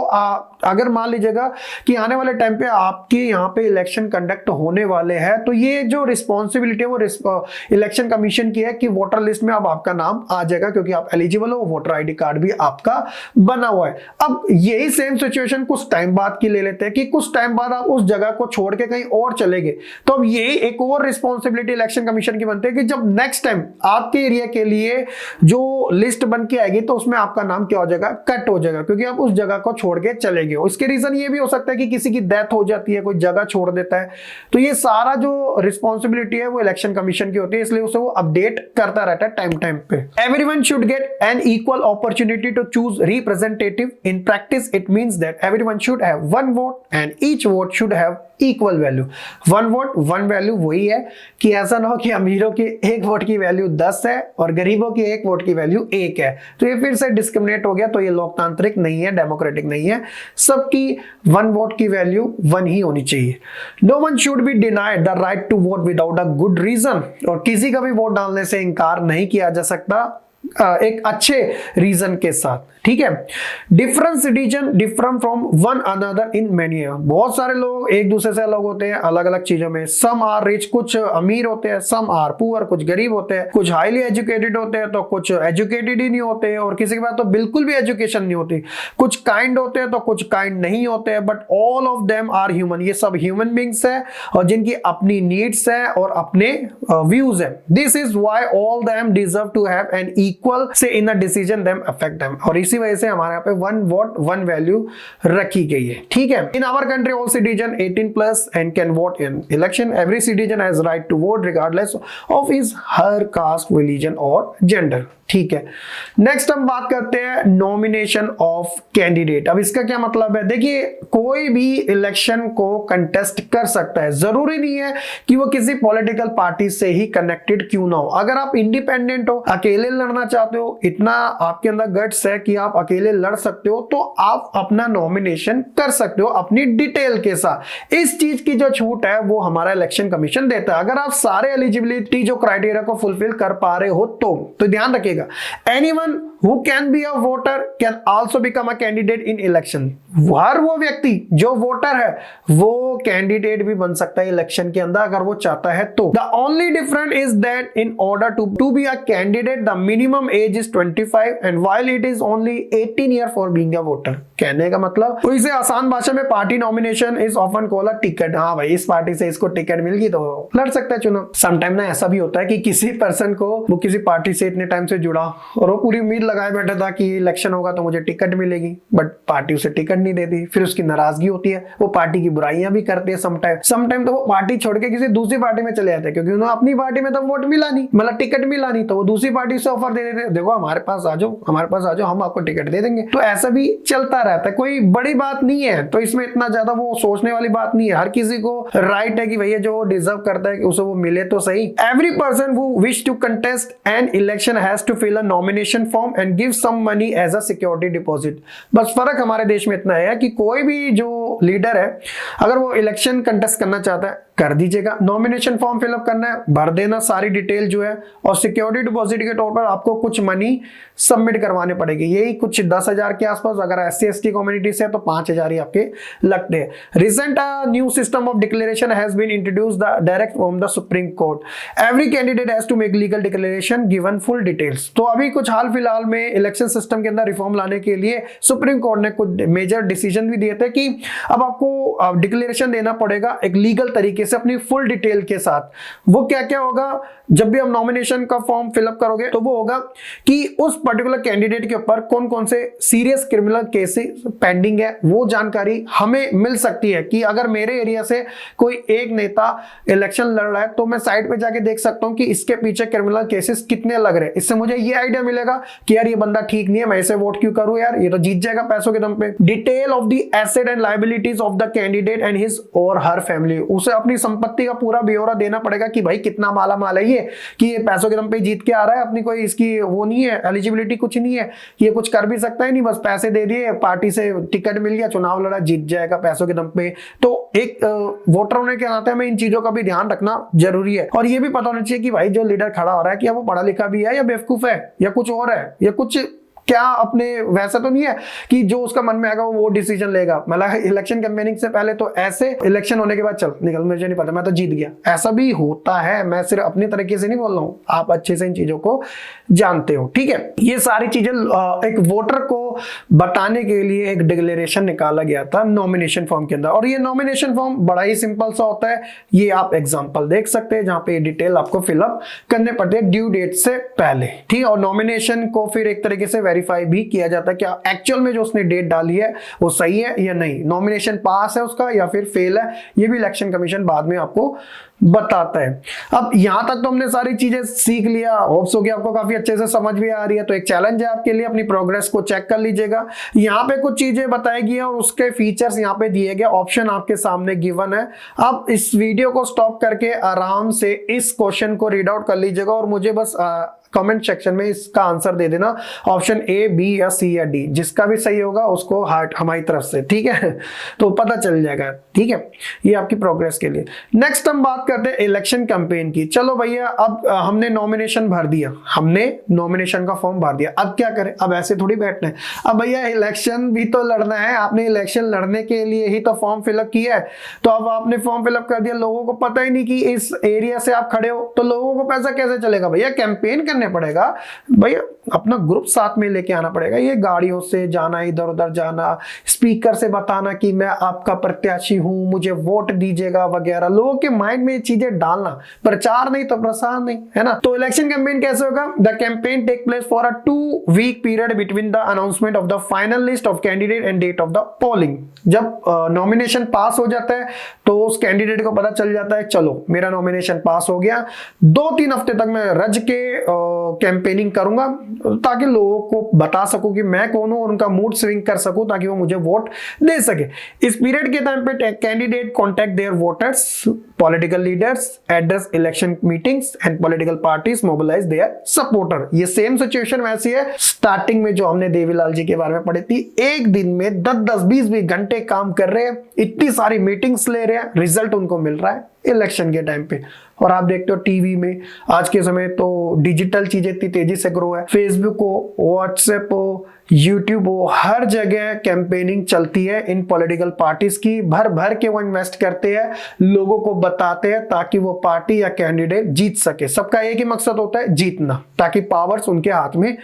अगर मान लीजिएगा कि आने वाले टाइम पे आपके यहाँ पे इलेक्शन कंडक्ट होने वाले हैं, तो ये जो रिस्पॉन्सिबिलिटी रिस्पॉन्सिबिलिटी है वो इलेक्शन कमीशन की है कि वोटर लिस्ट में अब आपका नाम आ जाएगा क्योंकि आप एलिजिबल हो, वोटर आईडी कार्ड भी आपका बना हुआ है। अब यही सेम सिचुएशन कुछ टाइम बाद की ले लेते हैं कि कुछ टाइम बाद आप उस जगह को छोड़ के कहीं और चले गए, तो अब यही एक और रिस्पॉन्सिबिलिटी इलेक्शन कमीशन की बनती है कि जब नेक्स्ट टाइम आपके एरिया के लिए जो लिस्ट बन के आएगी तो उसमें आपका नाम क्या हो जाएगा, कट हो जाएगा, क्योंकि आप उस जगह को छोड़ के चले गए हो। इसके रीजन ये भी हो सकता है कि किसी की डेथ हो जाती है, कोई जगह छोड़ देता है, तो ये सारा जो रिस्पॉन्सिबिलिटी है वो इलेक्शन कमीशन की होती है, इसलिए उसे वो अपडेट करता रहता है टाइम टाइम पे। Everyone should get an equal opportunity to choose representative. In practice it means that everyone should have one vote and each vote should have equal value. One vote one value वही है कि ऐसा ना हो कि अमीरों की एक वोट की वैल्यू 10 है और गरीबों की एक वोट की वैल्यू 1 है, तो ये फिर से डिस्क्रिमिनेट हो गया, तो ये लोकतांत्रिक नहीं है, डेमोक्रेटिक नहीं है। सबकी वन वोट की वैल्यू 1 ही होनी चाहिए। No one should be denied the right to vote without a good reason, और किसी का भी वोट डालने से इनकार नहीं किया जा सकता एक अच्छे रीजन के साथ, ठीक है। Different citizen different from one another in many. बहुत सारे लोग एक दूसरे से अलग होते हैं अलग अलग चीजों में। सम आर रिच, कुछ अमीर होते हैं, सम आर पुअर, कुछ गरीब होते हैं, कुछ हाईली एजुकेटेड होते हैं तो कुछ एजुकेटेड ही नहीं होते, और किसी के पास तो बिल्कुल भी एजुकेशन नहीं होती। कुछ काइंड होते हैं तो कुछ काइंड नहीं होते हैं, but all of them are human. ये सब ह्यूमन बींग्स है और जिनकी अपनी नीड्स है और अपने व्यूज है। This is why all them deserve to have an equal say in a decision them affect them, और इसी वजह से हमारे यहाँ पे वन वोट वन वैल्यू रखी गई है, ठीक है। In our country all citizen 18 plus and can vote in election. Every citizen has right to vote regardless of his her caste, religion और जेंडर, ठीक है। नेक्स्ट हम बात करते हैं नॉमिनेशन ऑफ कैंडिडेट। अब इसका क्या मतलब है, देखिए कोई भी इलेक्शन को कंटेस्ट कर सकता है, जरूरी नहीं है कि वो किसी पॉलिटिकल पार्टी से ही कनेक्टेड क्यों ना हो। अगर आप इंडिपेंडेंट हो, अकेले लड़ना चाहते हो, इतना आपके अंदर गट्स है कि आप अकेले लड़ सकते हो, तो आप अपना नॉमिनेशन कर सकते हो अपनी डिटेल के साथ। इस चीज की जो छूट है वो हमारा इलेक्शन कमीशन देता है। अगर आप सारे एलिजिबिलिटी जो क्राइटेरिया को फुलफिल कर पा रहे हो तो ध्यान रखिएगा, anyone who can be a voter can also become a candidate in election। हर वो व्यक्ति जो वोटर है वो कैंडिडेट भी बन सकता है इलेक्शन के अंदर अगर वो चाहता है तो। The only difference is that in order to be a candidate the minimum age is 25 and while it is only 18 year for being a voter। कहने का मतलब तो इसे आसान भाषा में party nomination is often called a ticket. हाँ भाई, इस पार्टी से इसको टिकट मिल गई तो लड़ सकता है चुनाव। समटाइम ना ऐसा भी होता है कि किसी पर्सन को वो किसी पार्टी से इतने टाइम से जुड़ा और वो पूरी उम्मीद लगाए बैठा था कि इलेक्शन होगा तो मुझे टिकट मिलेगी, बट पार्टी उसे टिकट नहीं देती, फिर उसकी नाराजगी होती है, वो पार्टी की बुराइयां भी करते हैं समटाइम तो वो पार्टी छोड़ के किसी दूसरी पार्टी में चले जाते हैं क्योंकि उन्हें अपनी पार्टी में तो वोट मिला नहीं, मतलब टिकट मिला नहीं, तो वो दूसरी पार्टी से ऑफर दे देते हैं, देखो हमारे पास आ जाओ हम आपको टिकट दे देंगे। तो ऐसा भी चलता रहता है, कोई बड़ी बात नहीं है, तो इसमें इतना ज्यादा वो सोचने वाली बात नहीं है। हर किसी को राइट है कि भैया जो डिजर्व करता है कि उसे वो मिले तो सही। Every person who wish to contest an election has to fill a nomination form and give some money as a security deposit. बस फर्क हमारे देश में इतना है कि कोई भी जो लीडर है अगर वो इलेक्शन कंटेस्ट करना चाहता है कर दीजिएगा, नॉमिनेशन फॉर्म फिलअप करना है, भर देना सारी डिटेल जो है, और सिक्योरिटी डिपॉजिट के तौर पर आपको कुछ मनी सबमिट करवाने पड़ेगी, यही कुछ 10,000 के आसपास। अगर SC/ST कम्युनिटी से है तो 5,000 ही आपके लगते हैं। Recent new system of declaration has been introduced direct from the supreme court. Every candidate has to make legal declaration given full details. तो अभी कुछ हाल फिलहाल में इलेक्शन सिस्टम के अंदर रिफॉर्म लाने के लिए सुप्रीम कोर्ट ने कुछ मेजर डिसीजन भी दिए थे कि अब आपको डिक्लेरेशन देना पड़ेगा एक लीगल तरीके से अपनी फुल डिटेल के साथ। वो क्या क्या होगा, जब भी आप नॉमिनेशन का फॉर्म फिलअप करोगे तो वो होगा कि उस पर्टिकुलर कैंडिडेट के ऊपर कौन कौन से सीरियस क्रिमिनल केसेस पेंडिंग है, वो जानकारी हमें मिल सकती है कि अगर मेरे एरिया से कोई एक नेता इलेक्शन लड़ रहा है तो मैं साइट पे जाके देख सकता हूं कि इसके पीछे क्रिमिनल केसेस कितने लग रहे हैं। इससे मुझे ये आइडिया मिलेगा कि यार ये बंदा ठीक नहीं है, मैं इसे वोट क्यों करूं, यार ये तो जीत जाएगा पैसों के दम पे। Detail of the asset and liabilities of the candidate and his और हर फैमिली, उसे अपनी संपत्ति का पूरा ब्यौरा देना पड़ेगा कि भाई कितना माला माल है ये, कि ये पैसों के दम पे जीत के आ रहा है, अपनी कोई इसकी वो नहीं है, एलिजिबिलिटी कुछ नहीं है, ये कुछ कर भी सकता है नहीं, बस पैसे दे दिए, पार्टी से टिकट मिल गया, चुनाव लड़ा, जीत जाएगा पैसों के दम पे। तो एक वोटर होने के नाते हमें इन चीजों का भी ध्यान रखना जरूरी है, और ये भी पता होना चाहिए कि भाई जो लीडर खड़ा हो रहा है क्या वो पढ़ा लिखा भी है या बेवकूफ है या कुछ और है या कुछ क्या अपने वैसा तो नहीं है कि जो उसका मन में आएगा वो डिसीजन लेगा, मतलब इलेक्शन कैंपेनिंग से पहले तो ऐसे, इलेक्शन होने के बाद चल निकल, मुझे नहीं पता, मैं तो जीत गया, ऐसा भी होता है। मैं सिर्फ अपनी तरीके से नहीं बोल रहा हूं, आप अच्छे से इन चीजों को जानते हो, ठीक है। ये सारी चीजें एक वोटर को बताने के लिए एक डिक्लेरेशन निकाला गया था नॉमिनेशन फॉर्म के अंदर, और ये नॉमिनेशन फॉर्म बड़ा ही सिंपल सा होता है। ये आप एग्जांपल देख सकते हैं जहां पे डिटेल आपको फिलअप करने पड़ते हैं ड्यू डेट से पहले, ठीक है। और नॉमिनेशन को फिर एक तरीके से वेरीफाई भी किया जाता है कि एक्चुअल में जो उसने डेट डाली है वो सही है या नहीं, नॉमिनेशन पास है उसका या फिर फेल है, ये भी इलेक्शन कमीशन बाद में आपको बताता है। अब यहां तक तो हमने सारी चीजें सीख लिया, होप्स हो कि आपको काफी अच्छे से समझ भी आ रही है। तो एक चैलेंज है आपके लिए, अपनी प्रोग्रेस को चेक कर लीजिएगा। यहाँ पे कुछ चीजें बताई गई है और उसके फीचर्स यहाँ पे दिए गए, ऑप्शन आपके सामने गिवन है। आप इस वीडियो को स्टॉप करके आराम से इस क्वेश्चन को रीड आउट कर लीजिएगा और मुझे बस कमेंट सेक्शन में इसका आंसर दे देना, ऑप्शन ए, बी या सी या डी, जिसका भी सही होगा उसको हार्ट हमारी तरफ से, ठीक है। तो पता चल जाएगा, ठीक है। ये आपकी प्रोग्रेस के लिए। नेक्स्ट हम बात करते हैं इलेक्शन कैंपेन की। चलो भैया, अब हमने नॉमिनेशन भर दिया, हमने नॉमिनेशन का फॉर्म भर दिया, अब क्या करें? अब ऐसे थोड़ी बैठना है, अब भैया इलेक्शन भी तो लड़ना है। आपने इलेक्शन लड़ने के लिए ही तो फॉर्म फिलअप किया है, तो अब आपने फॉर्म फिलअप कर दिया, लोगों को पता ही नहीं कि इस एरिया से आप खड़े हो, तो लोगों को पैसा कैसे चलेगा भैया? कैंपेन करने पड़ेगा भैया, अपना ग्रुप साथ में लेके आना पड़ेगा। ये गाड़ियों से जाना, इधर उधर जाना, स्पीकर से बताना कि मैं आपका प्रत्याशी हूं, मुझे वोट दीजिएगा वगैरह, लोगों के माइंड में ये चीजें डालना, प्रचार नहीं तो प्रसार नहीं, है ना। तो इलेक्शन कैंपेन कैसे होगा? The campaign take place for a 2 week period between the announcement of the final list of candidate and date of the polling. जब नॉमिनेशन पास हो जाता है तो उस कैंडिडेट को पता चल जाता है, चलो मेरा नॉमिनेशन पास हो गया, 2-3 हफ्ते तक मैं रज के कैंपेनिंग करूंगा ताकि लोगों को बता सकूं कि मैं कौन हूं और उनका मूड स्विंग कर सकूं ताकि वो मुझे वोट दे सके। इस पीरियड के टाइम पे candidate contact their voters, political leaders, address election meetings and political parties mobilize their supporter. ये सेम सिचुएशन वैसी है स्टार्टिंग में जो हमने देवीलाल जी के बारे में पढ़ी थी। एक दिन में 10-10, 20-20 घंटे काम कर रहे हैं, इतनी सारी मीटिंग्स ले रहे हैं, रिजल्ट उनको मिल रहा है इलेक्शन के टाइम पे। और आप देखते हो टीवी में आज के समय तो डिजिटल चीजें इतनी तेजी से ग्रो है, फेसबुक हो, व्हाट्सएप हो, यूट्यूब हो, हर जगह कैंपेनिंग चलती है इन पॉलिटिकल पार्टीज की। भर भर के वो इन्वेस्ट करते हैं, लोगों को बताते हैं ताकि वो पार्टी या कैंडिडेट जीत सके। सबका एक ही मकसद होता है, जीतना, ताकि पावर्स उनके हाथ में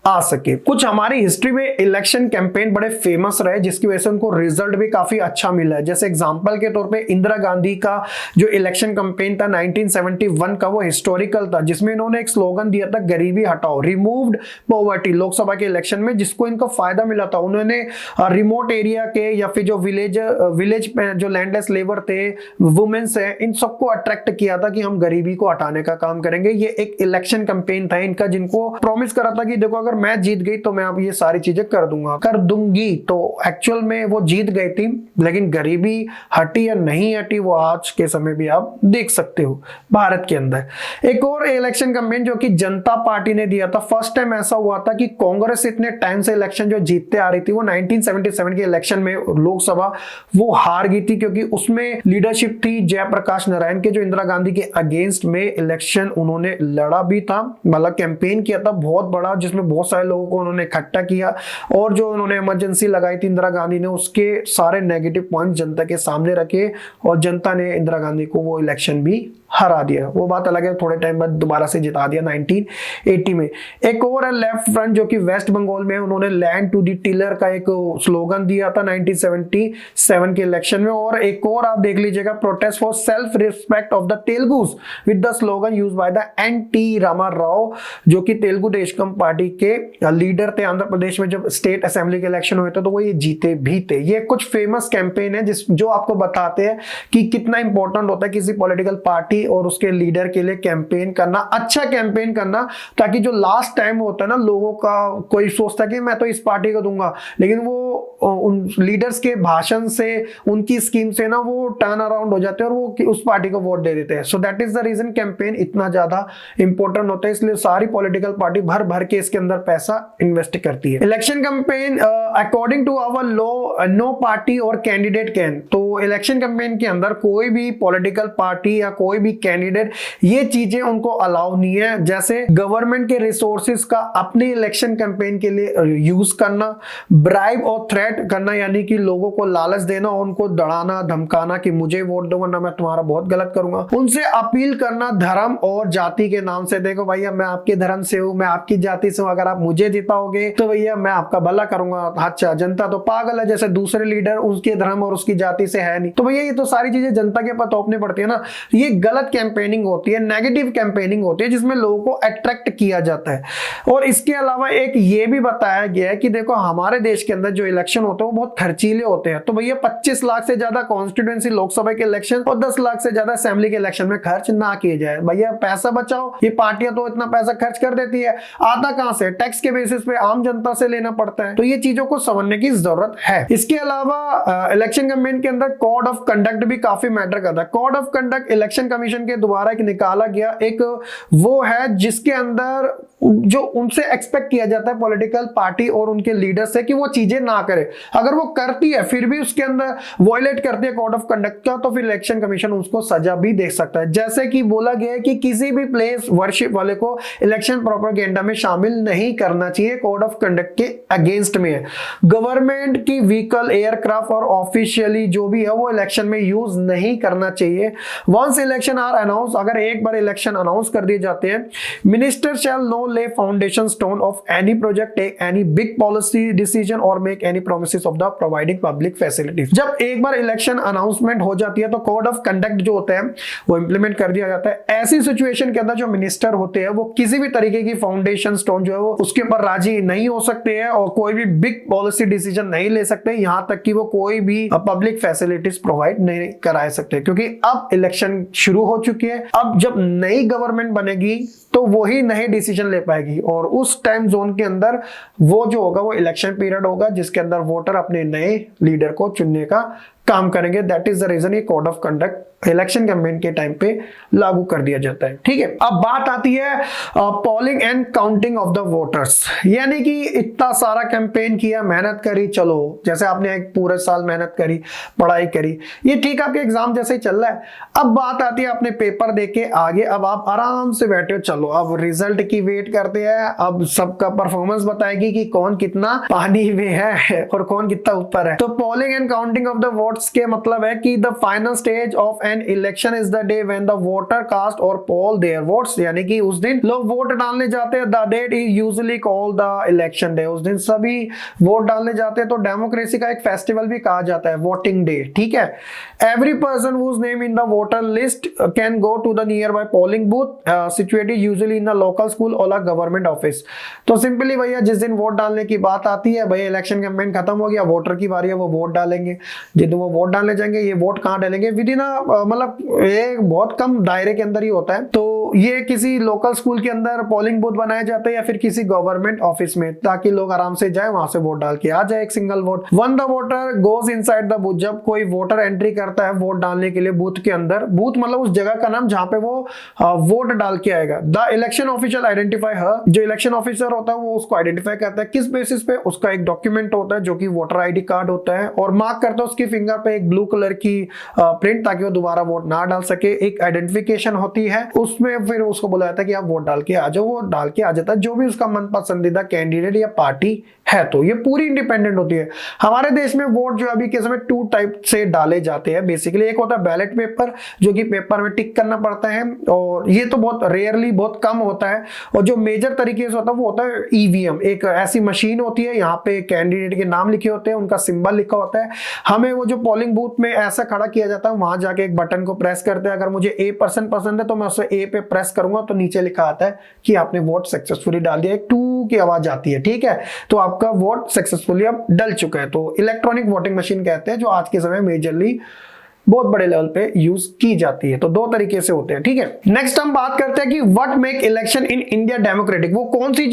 आ सके। कुछ हमारी हिस्ट्री में इलेक्शन कैंपेन बड़े फेमस रहे जिसकी वजह से उनको रिजल्ट भी काफी अच्छा मिला है। जैसे एग्जांपल के तौर पे इंदिरा गांधी का जो इलेक्शन कैंपेन था 1971 का, वो हिस्टोरिकल था, जिसमें इन्होंने एक स्लोगन दिया था, गरीबी हटाओ, रिमूव्ड पॉवर्टी, लोकसभा के इलेक्शन में, जिसको इनको फायदा मिला था। उन्होंने रिमोट एरिया के या फिर जो विलेज में जो लैंडलेस लेबर थे, वुमेन्स है, इन सबको अट्रैक्ट किया था कि हम गरीबी को हटाने का काम करेंगे। ये एक इलेक्शन कैंपेन था इनका, जिनको प्रॉमिस करा था कि देखो अगर मैं जीत गई तो मैं अब ये सारी चीजें कर दूंगी। तो एक्चुअल में वो जीत गई थी, लेकिन गरीबी हटी या नहीं हटी वो आज के समय भी आप देख सकते हो भारत के अंदर। एक और इलेक्शन कैंपेन जो कि जनता पार्टी ने दिया था, फर्स्ट टाइम ऐसा हुआ था कि कांग्रेस इतने टाइम से इलेक्शन जो जीतते आ रही थी, वो 1977 के इलेक्शन में लोकसभा वो हार गई थी, क्योंकि उसमें लीडरशिप थी जयप्रकाश नारायण के, जो इंदिरा गांधी के अगेंस्ट में इलेक्शन उन्होंने लड़ा भी था, मतलब कैंपेन किया था बहुत बड़ा, जिसमें बहुत सारे लोगों को उन्होंने इकट्ठा किया, और जो उन्होंने इमरजेंसी लगाई थी इंदिरा गांधी ने, उसके सारे नेगेटिव पॉइंट जनता के सामने रखे और जनता ने इंदिरा गांधी को वो इलेक्शन भी हरा दिया। वो बात अलग है, थोड़े टाइम बाद दोबारा से जिता दिया 1980 में। एक और है लेफ्ट फ्रंट, जो कि वेस्ट बंगाल में, उन्होंने लैंड टू दी टिलर का एक स्लोगन दिया था 1977 के इलेक्शन में। और एक और आप देख लीजिएगा, protest for self respect of the Telugus with the slogan used by the NT. Rama Rao, जो कि तेलुगु देशम पार्टी के लीडर थे। आंध्र प्रदेश में जब स्टेट असेंबली के इलेक्शन हुए थे तो वो ये जीते भी थे। ये कुछ फेमस कैंपेन है जो आपको बताते हैं कि कितना इंपॉर्टेंट होता है किसी पॉलिटिकल पार्टी और उसके लीडर के लिए कैंपेन करना, अच्छा कैंपेन करना, ताकि जो लास्ट टाइम होता है ना, लोगों का कोई सोचता है कि मैं तो इस पार्टी को दूंगा, लेकिन वो उन लीडर्स के भाषण से, उनकी स्कीम से ना वो टर्न अराउंड हो जाते हैं और वो उस पार्टी को वोट दे देते हैं। So that is the reason campaign इतना ज्यादा इंपॉर्टेंट होता है, इसलिए सारी पॉलिटिकल पार्टी भर भर के इसके अंदर पैसा इन्वेस्ट करती है। Election campaign according to our law no party और कैंडिडेट कैन, तो इलेक्शन कैंपेन के अंदर कोई भी पॉलिटिकल पार्टी या कोई भी कैंडिडेट ये चीजें उनको अलाउ नहीं है, जैसे गवर्नमेंट के रिसोर्सेज का अपने इलेक्शन कैंपेन के लिए यूज करना, ब्राइब और थ्रेट करना, यानी कि लोगों को लालच देना और उनको डराना धमकाना कि मुझे वोट दो वरना मैं तुम्हारा बहुत गलत करूंगा, उनसे अपील करना धर्म और जाति के नाम से, देखो भैया मैं आपके धर्म से हूं, मैं आपकी जाति से हूं, अगर आप मुझे जिताओगे तो भैया मैं आपका भला करूंगा। अच्छा, जनता तो पागल है, जैसे दूसरे लीडर उसके धर्म और उसकी जाति से है नहीं, तो भैया ये तो सारी चीजें जनता के ऊपर थोपनी पड़ती है ना। ये गलत कैंपेनिंग होती है, नेगेटिव कैंपेनिंग होती है, जिसमें लोगों को अट्रैक्ट किया जाता है। और इसके अलावा एक ये भी बताया गया है कि देखो हमारे देश के अंदर जो इलेक्शन होते हैं वो बहुत खर्चीले होते हैं, तो भैया 25 लाख से ज्यादा कॉन्स्टिट्यूएंसी लोकसभा के इलेक्शन और 10 लाख से ज्यादा असेंबली के इलेक्शन में खर्च ना किए जाए। भैया पैसा बचाओ, ये पार्टियां तो इतना पैसा खर्च कर देती है, आता कहां से, टैक्स के बेसिस पे आम जनता से लेना पड़ता है, तो ये चीजों को समझने की जरूरत है। इसके अलावा इलेक्शन कैंपेन के अंदर कोड ऑफ कंडक्ट भी काफी मैटर करता है। Code of conduct election commission के द्वारा एक निकाला गया एक वो है जिसके अंदर जो उनसे एक्सपेक्ट किया जाता है पॉलिटिकल पार्टी और उनके लीडर से कि वो चीजें ना करे, अगर वो करती है फिर भी उसके अंदर वॉयलेट करती है कोड ऑफ कंडक्ट का, तो फिर इलेक्शन कमीशन उसको सजा भी दे सकता है। जैसे कि बोला गया है कि किसी भी प्लेस वर्शिप वाले को इलेक्शन प्रोपेगेंडा में शामिल नहीं करना चाहिए, कोड ऑफ कंडक्ट के अगेंस्ट में है। गवर्नमेंट की व्हीकल, एयरक्राफ्ट और ऑफिशियली जो भी है वो इलेक्शन में यूज नहीं करना चाहिए। वंस इलेक्शन आर अनाउंस, अगर एक बार इलेक्शन अनाउंस कर दिए जाते हैं, minister shall no lay foundation stone of any project, take any big policy decision or make any promises of the providing public facilities। जब एक बार इलेक्शन अनाउंसमेंट हो जाती है तो कोड ऑफ कंडक्ट जो होता है वो इंप्लीमेंट कर दिया जाता है। ऐसी सिचुएशन के अंदर जो मिनिस्टर होते हैं वो किसी भी तरीके की फाउंडेशन स्टोन जो है वो उसके ऊपर राजी नहीं हो सकते हैं और कोई भी बिग पॉलिसी डिसीजन नहीं ले सकते, यहां तक कि वो कोई भी पब्लिक फैसिलिटीज प्रोवाइड नहीं करा सकते, क्योंकि अब इलेक्शन शुरू हो चुकी है। अब जब नई गवर्नमेंट बनेगी तो वही नए डिसीजन ले पाएगी और उस टाइम जोन के अंदर वो जो होगा वो इलेक्शन पीरियड होगा जिसके अंदर वोटर अपने नए लीडर को चुनने का काम करेंगे। दैट इज द रीजन ये code of conduct election campaign के टाइम पे लागू कर दिया जाता है। ठीक है, अब बात आती है polling and counting of the voters, यानी कि इतना सारा कैंपेन किया, मेहनत करी, चलो जैसे आपने एक पूरे साल मेहनत करी, पढ़ाई करी, ये ठीक आपके एग्जाम जैसे ही चल रहा है। अब बात आती है आपने पेपर देके आगे, अब आप आराम से बैठे हो, चलो अब रिजल्ट की वेट करते हैं, अब सबका परफॉर्मेंस बताएगी कि कौन कितना पानी में है और कौन कितना ऊपर है। तो polling and counting of the votes के मतलब है कि the final stage of an election is the day when the voter cast और पोल देयर वोट्स, यानी कि उस दिन लोग वोट डालने जाते हैं। The date is usually called the election day, उस दिन सभी वोट डालने जाते हैं, तो डेमोक्रेसी का एक फेस्टिवल भी कहा जाता है वोटिंग डे। ठीक है, every person whose name in the voter list can go to the nearby polling booth situated usually in the local school और गवर्नमेंट ऑफिस। तो सिंपली भैया जिस दिन वोट डालने की बात आती है, भैया इलेक्शन कैंपेन खत्म हो गया, वोटर की बारी है, वो वोट डालेंगे। जिस दिन वो वोट डालने जाएंगे, ये वोट कहां डालेंगे, विद इन मतलब एक बहुत कम दायरे के अंदर ही होता है, तो ये किसी लोकल स्कूल के अंदर पोलिंग बूथ बनाए जाते हैं या फिर किसी गवर्नमेंट ऑफिस में, ताकि लोग आराम से जाए, वहां से वोट डाल के आ जाए एक single vote. One the voter goes inside the booth, जब कोई वोटर एंट्री करता है वोट डालने के लिए बूथ के अंदर, बूथ मतलब उस जगह का नाम जहां पे वो वोट डाल के आएगा। द इलेक्शन ऑफिशियल आइडेंटिफाई हर, जो इलेक्शन ऑफिसर होता है वो उसको आइडेंटिफाई करता है, किस बेसिस पे, उसका एक डॉक्यूमेंट होता है जो कि वोटर आईडी कार्ड होता है, और मार्क करता है उसकी फिंगर पे एक ब्लू कलर की प्रिंट, ताकि वो दोबारा वोट ना डाल सके। एक आइडेंटिफिकेशन होती है, उसमें फिर उसको बोला जाता है कि आप वोट डाल के आ जाओ, वो डाल के आ जाता है जो भी उसका मन पसंदीदा कैंडिडेट या पार्टी है। तो ये पूरी इंडिपेंडेंट होती है। हमारे देश में वोट जो अभी के समय 2 टाइप से डाले जाते हैं बेसिकली। एक होता है बैलेट पेपर, जो कि पेपर में टिक करना पड़ता है, और ये तो बहुत रेयरली, बहुत कम होता है। और जो मेजर तरीके से होता है वो होता है ईवीएम, एक ऐसी मशीन होती है, यहाँ पे कैंडिडेट के नाम लिखे होते हैं, उनका सिंबल लिखा होता है, हमें वो जो पोलिंग बूथ में ऐसा खड़ा किया जाता है, वहां जाके एक बटन को प्रेस करते हैं। अगर मुझे A पर्सन पसंद है तो मैं उसे A पे प्रेस करूंगा तो नीचे लिखा आता है कि आपने वोट सक्सेसफुली डाल दिया, एक 2 की आवाज आती है। ठीक है, तो आपका वोट सक्सेसफुली अब डल चुका है। तो इलेक्ट्रॉनिक वोटिंग मशीन कहते हैं, जो आज के समय मेजरली बहुत बड़े लेवल पे यूज की जाती है। तो दो तरीके से होते हैं, ठीक है। नेक्स्ट हम बात करते हैं कि what make election in India democratic. वो कौन सी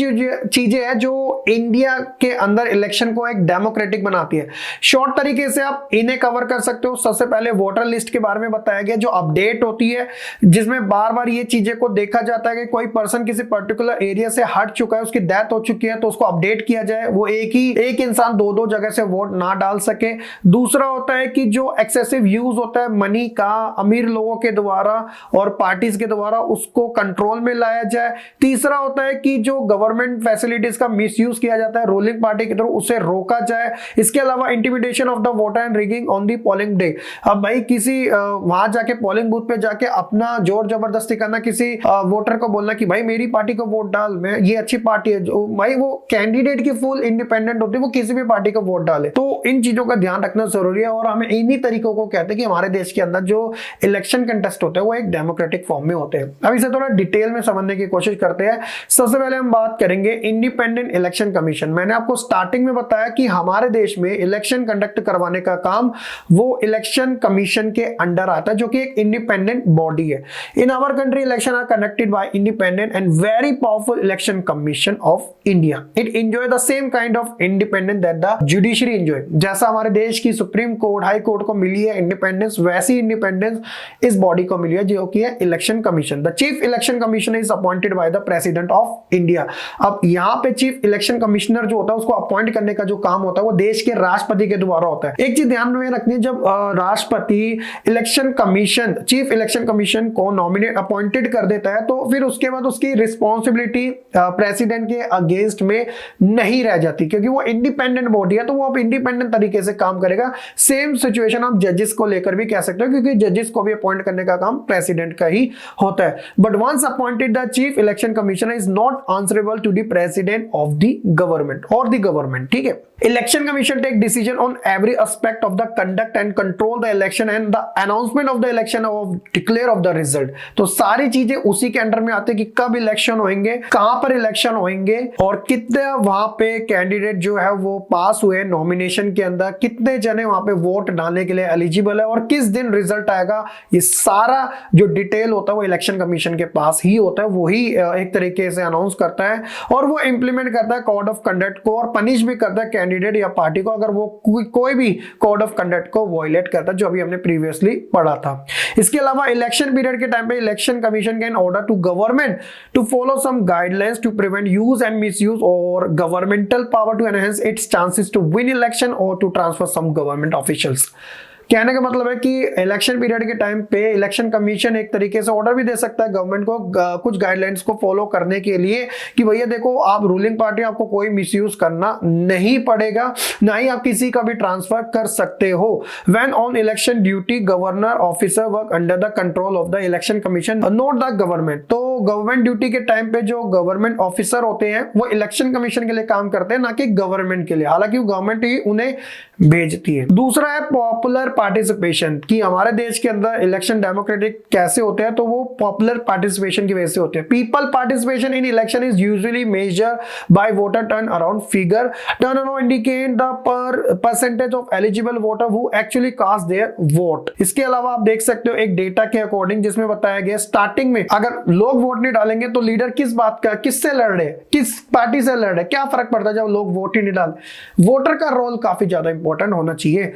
चीजें हैं जो इंडिया के अंदर इलेक्शन को एक डेमोक्रेटिक बनाती है। शॉर्ट तरीके से आप इन्हें कवर कर सकते हो। सबसे पहले वोटर लिस्ट के बारे में बताया गया, जो अपडेट होती है, जिसमें बार बार ये चीजें को देखा जाता है कि कोई पर्सन किसी पर्टिकुलर एरिया से हट चुका है, उसकी डेथ हो चुकी है, तो उसको अपडेट किया जाए, वो एक इंसान दो दो जगह से वोट ना डाल सके। दूसरा होता है कि जो एक्सेसिव यूज होता है मनी का अमीर लोगों के द्वारा और पार्टीज के द्वारा, उसको कंट्रोल में लाया जाए। तीसरा होता है कि जो गवर्नमेंट फैसिलिटीज का मिसयूज किया जाता है रूलिंग पार्टी की तरफ, उसे रोका जाए। इसके अलावा intimidation of the voter and rigging on the polling day. अब भाई किसी वहां जाके पोलिंग बूथ पे जाके अपना जोर जबरदस्ती करना, किसी वोटर को बोलना कि भाई मेरी पार्टी को वोट डाल, मैं ये अच्छी पार्टी है, जो भाई वो कैंडिडेट की फुल इंडिपेंडेंट होती है, वो किसी भी पार्टी को वोट डाले। तो इन चीजों का ध्यान रखना जरूरी है और हमें इन्हीं तरीकों को कहते हैं कि हमारे देश के अंदर जो इलेक्शन कंटेस्ट होते हैं वो एक डेमोक्रेटिक फॉर्म में होते हैं। अब इसे थोड़ा डिटेल में समझने की कोशिश करते हैं। सबसे पहले हम बात करेंगे इंडिपेंडेंट इलेक्शन कमीशन। मैंने आपको स्टार्टिंग में बताया कि हमारे देश में इलेक्शन कंडक्ट करवाने का काम वो इलेक्शन कमीशन के अंडर आता है, जो कि एक इंडिपेंडेंट बॉडी है। In our country election are conducted by independent and very powerful election commission of India. It enjoy the same kind of independence that the judiciary enjoy. जैसा हमारे देश की सुप्रीम कोर्ट, हाई कोर्ट को मिली है independence, वैसी independence इस body को मिली है जो कि है election commission. The chief election commissioner is appointed by the president of India. अब यहाँ पे चीफ इलेक्शन कमिश्नर जो होता है उसको अपॉइंट करने का जो काम होता है वो देश के राष्ट्रपति के द्वारा होता है। एक चीज ध्यान में रखनी है, जब राष्ट्रपति election commission, chief election commission को नॉमिनेट अपॉइंटेड कर देता है, तो फिर उसके बाद उसकी रिस्पॉन्सिबिलिटी प्रेसिडेंट के अगेंस्ट में नहीं रह जाती, क्योंकि वो इंडिपेंडेंट बॉडी है, तो वो अब इंडिपेंडेंट तरीके से काम करेगा। सेम सिचुएशन आप जजेस को लेकर भी कह सकते हो, क्योंकि जजेस को भी अपॉइंट करने का काम प्रेसिडेंट का ही होता है। But once appointed the chief election commissioner is not answerable to the president of the government और द गवर्नमेंट, ठीक है। Election commission take decision on every aspect of the conduct and control the election and the announcement of the election of declare of the result. तो सारी चीजें उसी के under में आती है कि कब इलेक्शन होंगे, कहां पर इलेक्शन होंगे और कितने वहां पे कैंडिडेट जो है वो पास हुए नॉमिनेशन के अंदर, कितने जने वहां पे वोट डालने के लिए एलिजिबल है और किस दिन रिजल्ट आएगा। ये सारा जो डिटेल होता है वो इलेक्शन कमीशन के पास ही होता है, वही एक तरीके से अनाउंस करता है और वो इंप्लीमेंट करता है कोड ऑफ कंडक्ट को और पनिश भी करता है कैंडिडेट या पार्टी को अगर वो कोई भी कोड ऑफ कंडक्ट को वायलेट करता है, जो अभी हमने प्रीवियसली पढ़ा था। इसके अलावा इलेक्शन पीरियड के टाइम पे election commission can order to government to follow some guidelines to prevent use and misuse और governmental power to enhance its chances to win election और to transfer some government officials. कहने का मतलब है कि election period के time पे election commission एक तरीके से ऑर्डर भी दे सकता है गवर्नमेंट को कुछ गाइडलाइंस को फॉलो करने के लिए कि भैया देखो आप रूलिंग पार्टी, आपको कोई मिसयूज करना नहीं पड़ेगा, ना ही आप किसी का भी ट्रांसफर कर सकते हो। When on election duty governor officer work under the control of the election commission not the government. तो गवर्नमेंट ड्यूटी के टाइम पे जो गवर्नमेंट ऑफिसर होते हैं वो इलेक्शन कमीशन के लिए काम करते हैं, ना कि गवर्नमेंट के लिए, हालांकि गवर्नमेंट ही उन्हें भेजती है। दूसरा है पॉपुलर पार्टिसिपेशन, कि हमारे देश के अंदर इलेक्शन डेमोक्रेटिक कैसे होते हैं, तो वो पॉपुलर पार्टिसिपेशन की वजह से होते हैं। People participation in election is usually major by voter turn around figure. Turn around indicate the percentage of eligible voter who actually cast their vote. इसके अलावा आप देख सकते हो एक डेटा के अकॉर्डिंग, जिसमें बताया गया स्टार्टिंग में अगर लोग वोट नहीं डालेंगे तो लीडर किस बात का, किससे लड़ रहे, किस पार्टी से लड़ रहे, क्या फर्क पड़ता है जब लोग वोट ही नहीं डाल। वोटर का रोल काफी ज्यादा इंपॉर्टेंट होना चाहिए।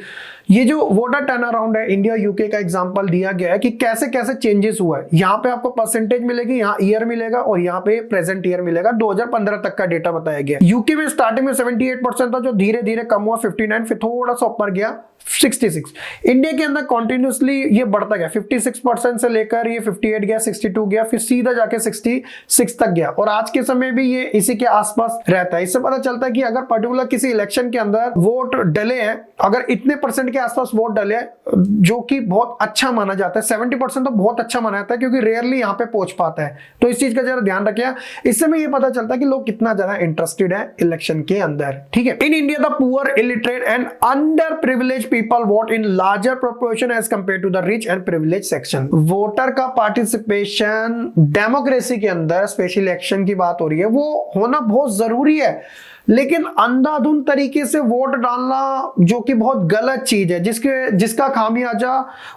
ये जो वोटर टर्न अराउंड है, इंडिया यूके का एग्जांपल दिया गया है कि कैसे कैसे चेंजेस हुआ है। यहाँ पे आपको परसेंटेज मिलेगी, यहाँ ईयर मिलेगा और यहाँ पे प्रेजेंट ईयर मिलेगा। 2015 तक का डेटा बताया गया। यूके में स्टार्टिंग में 78% था, जो धीरे धीरे कम हुआ 59, फिर थोड़ा सा ऊपर गया 66। इंडिया के अंदर कंटिन्यूअसली ये बढ़ता गया, 56% से लेकर ये 58 गया, 62 गया, फिर सीधा जाके 66 तक गया और आज के समय भी ये इसी के आसपास रहता है। इससे पता चलता है कि अगर पर्टिकुलर किसी इलेक्शन के अंदर वोट डले हैं, अगर इतने परसेंट के आसपास वोट डले हैं, जो कि बहुत अच्छा माना जाता है, 70% तो बहुत अच्छा माना जाता है, क्योंकि रेयरली यहाँ पे पहुंच पाता है। तो इस चीज का जरा ध्यान रखिए। इससे में ये पता चलता है कि लोग कितना ज्यादा इंटरेस्टेड है इलेक्शन के अंदर, ठीक है। In India the poor, illiterate and under privilege people vote in larger proportion as compare to the rich and privilege section. Voter का पार्टिसिपेशन डेमोक्रेसी के अंदर, स्पेशल इलेक्शन की बात हो रही है, वो होना बहुत जरूरी है। लेकिन अंधाधुंध तरीके से वोट डालना जो कि बहुत गलत चीज है, जिसका खामियाजा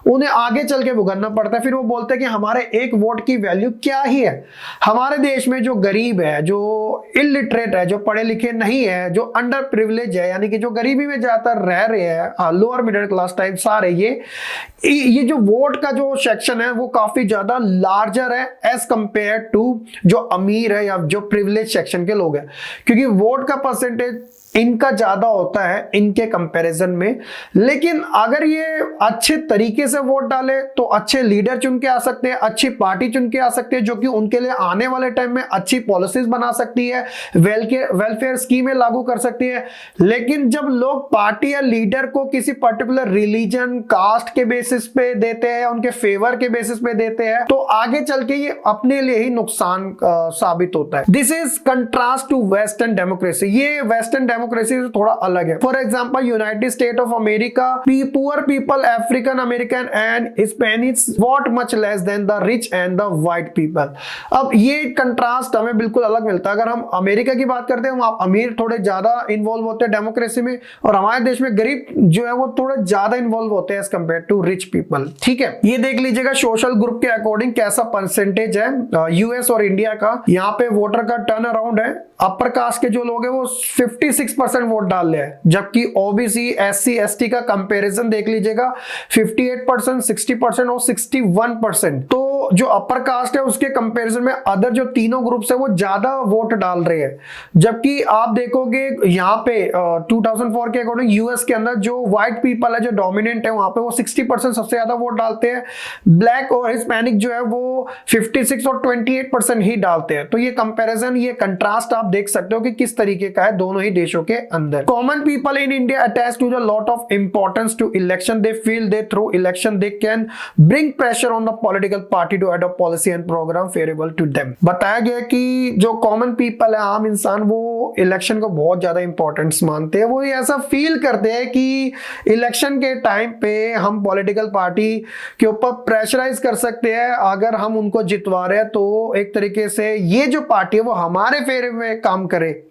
उन्हें आगे चल के भुगतना पड़ता है। फिर वो बोलते हैं कि हमारे एक वोट की वैल्यू क्या ही है। हमारे देश में जो गरीब है, जो इलिटरेट है, जो पढ़े लिखे नहीं है, जो अंडर प्रिविलेज है, यानी कि जो गरीबी में ज्यादातर रह रहे हैं, लोअर मिडिल क्लास टाइप सारे, ये जो वोट का जो सेक्शन है वो काफी ज्यादा लार्जर है एज कंपेयर टू जो अमीर है या जो प्रिविलेज सेक्शन के लोग हैं, क्योंकि वोट का परसेंटेज इनका ज्यादा होता है इनके कंपैरिजन में। लेकिन अगर ये अच्छे तरीके से वोट डाले तो अच्छे लीडर चुन के आ सकते हैं, अच्छी पार्टी चुन के आ सकते हैं, जो कि उनके लिए आने वाले टाइम में अच्छी पॉलिसीज बना सकती है, वेलफेयर स्कीमें लागू कर सकती है। लेकिन जब लोग पार्टी या लीडर को किसी पर्टिकुलर रिलीजन, कास्ट के बेसिस पे देते हैं, उनके फेवर के बेसिस पे देते हैं, तो आगे चल के ये अपने लिए ही नुकसान साबित होता है। This is contrast to western democracy. ये वेस्टर्न डेमोक्रेसी से थोड़ा अलग है। For example United State of America, poor people, African American and Hispanics vote much less than the rich and the white people. अब ये कंट्रास्ट हमें बिल्कुल अलग मिलता है। अगर हम अमेरिका की बात करते हैं, वहां अमीर थोड़े ज्यादा इन्वॉल्व होते हैं डेमोक्रेसी में, और हमारे देश में गरीब जो है वो थोड़े ज्यादा इन्वॉल्व होते हैं as compare to rich people. ठीक है, ये देख लीजिएगा सोशल ग्रुप के अकॉर्डिंग कैसा परसेंटेज है यूएस और इंडिया का। यहाँ पे वोटर का टर्न अराउंड है, अपर कास्ट के जो लोग हैं वो 56% वोट डाल रहे हैं, जबकि ओबीसी, एससी, एसटी का कंपैरिजन देख लीजिएगा 58%, 60% और 61%। तो जो अपर कास्ट है उसके कंपैरिजन में अदर जो तीनों ग्रुप्स है वो ज्यादा वोट डाल रहे हैं। जबकि आप देखोगे यहाँ पे 2004 के अकॉर्डिंग यूएस के अंदर जो व्हाइट पीपल है, जो डोमिनेंट है, वहां पे वो 60% सबसे ज्यादा वोट डालते हैं। ब्लैक और हिस्पैनिक जो है वो 56 और 28% ही डालते हैं। तो ये कंपैरिजन, ये कंट्रास्ट आप देख सकते हो कि किस तरीके का है दोनों ही देशों के अंदर। Common people in India attach to the lot of importance to election. They feel they through election they can bring pressure on the political party to adopt policy and programme favourable to them. बताया गया कि जो common people है, आम इंसान, वो election को बहुत ज्यादा इंपॉर्टेंस मानते हैं। वो ऐसा फील करते हैं कि इलेक्शन के टाइम पे हम पॉलिटिकल पार्टी के ऊपर प्रेशराइज कर सकते हैं। अगर हम उनको जितवा रहे हैं तो एक तरीके से ये जो पार्टी है वो हमारे फेवर में काम करे,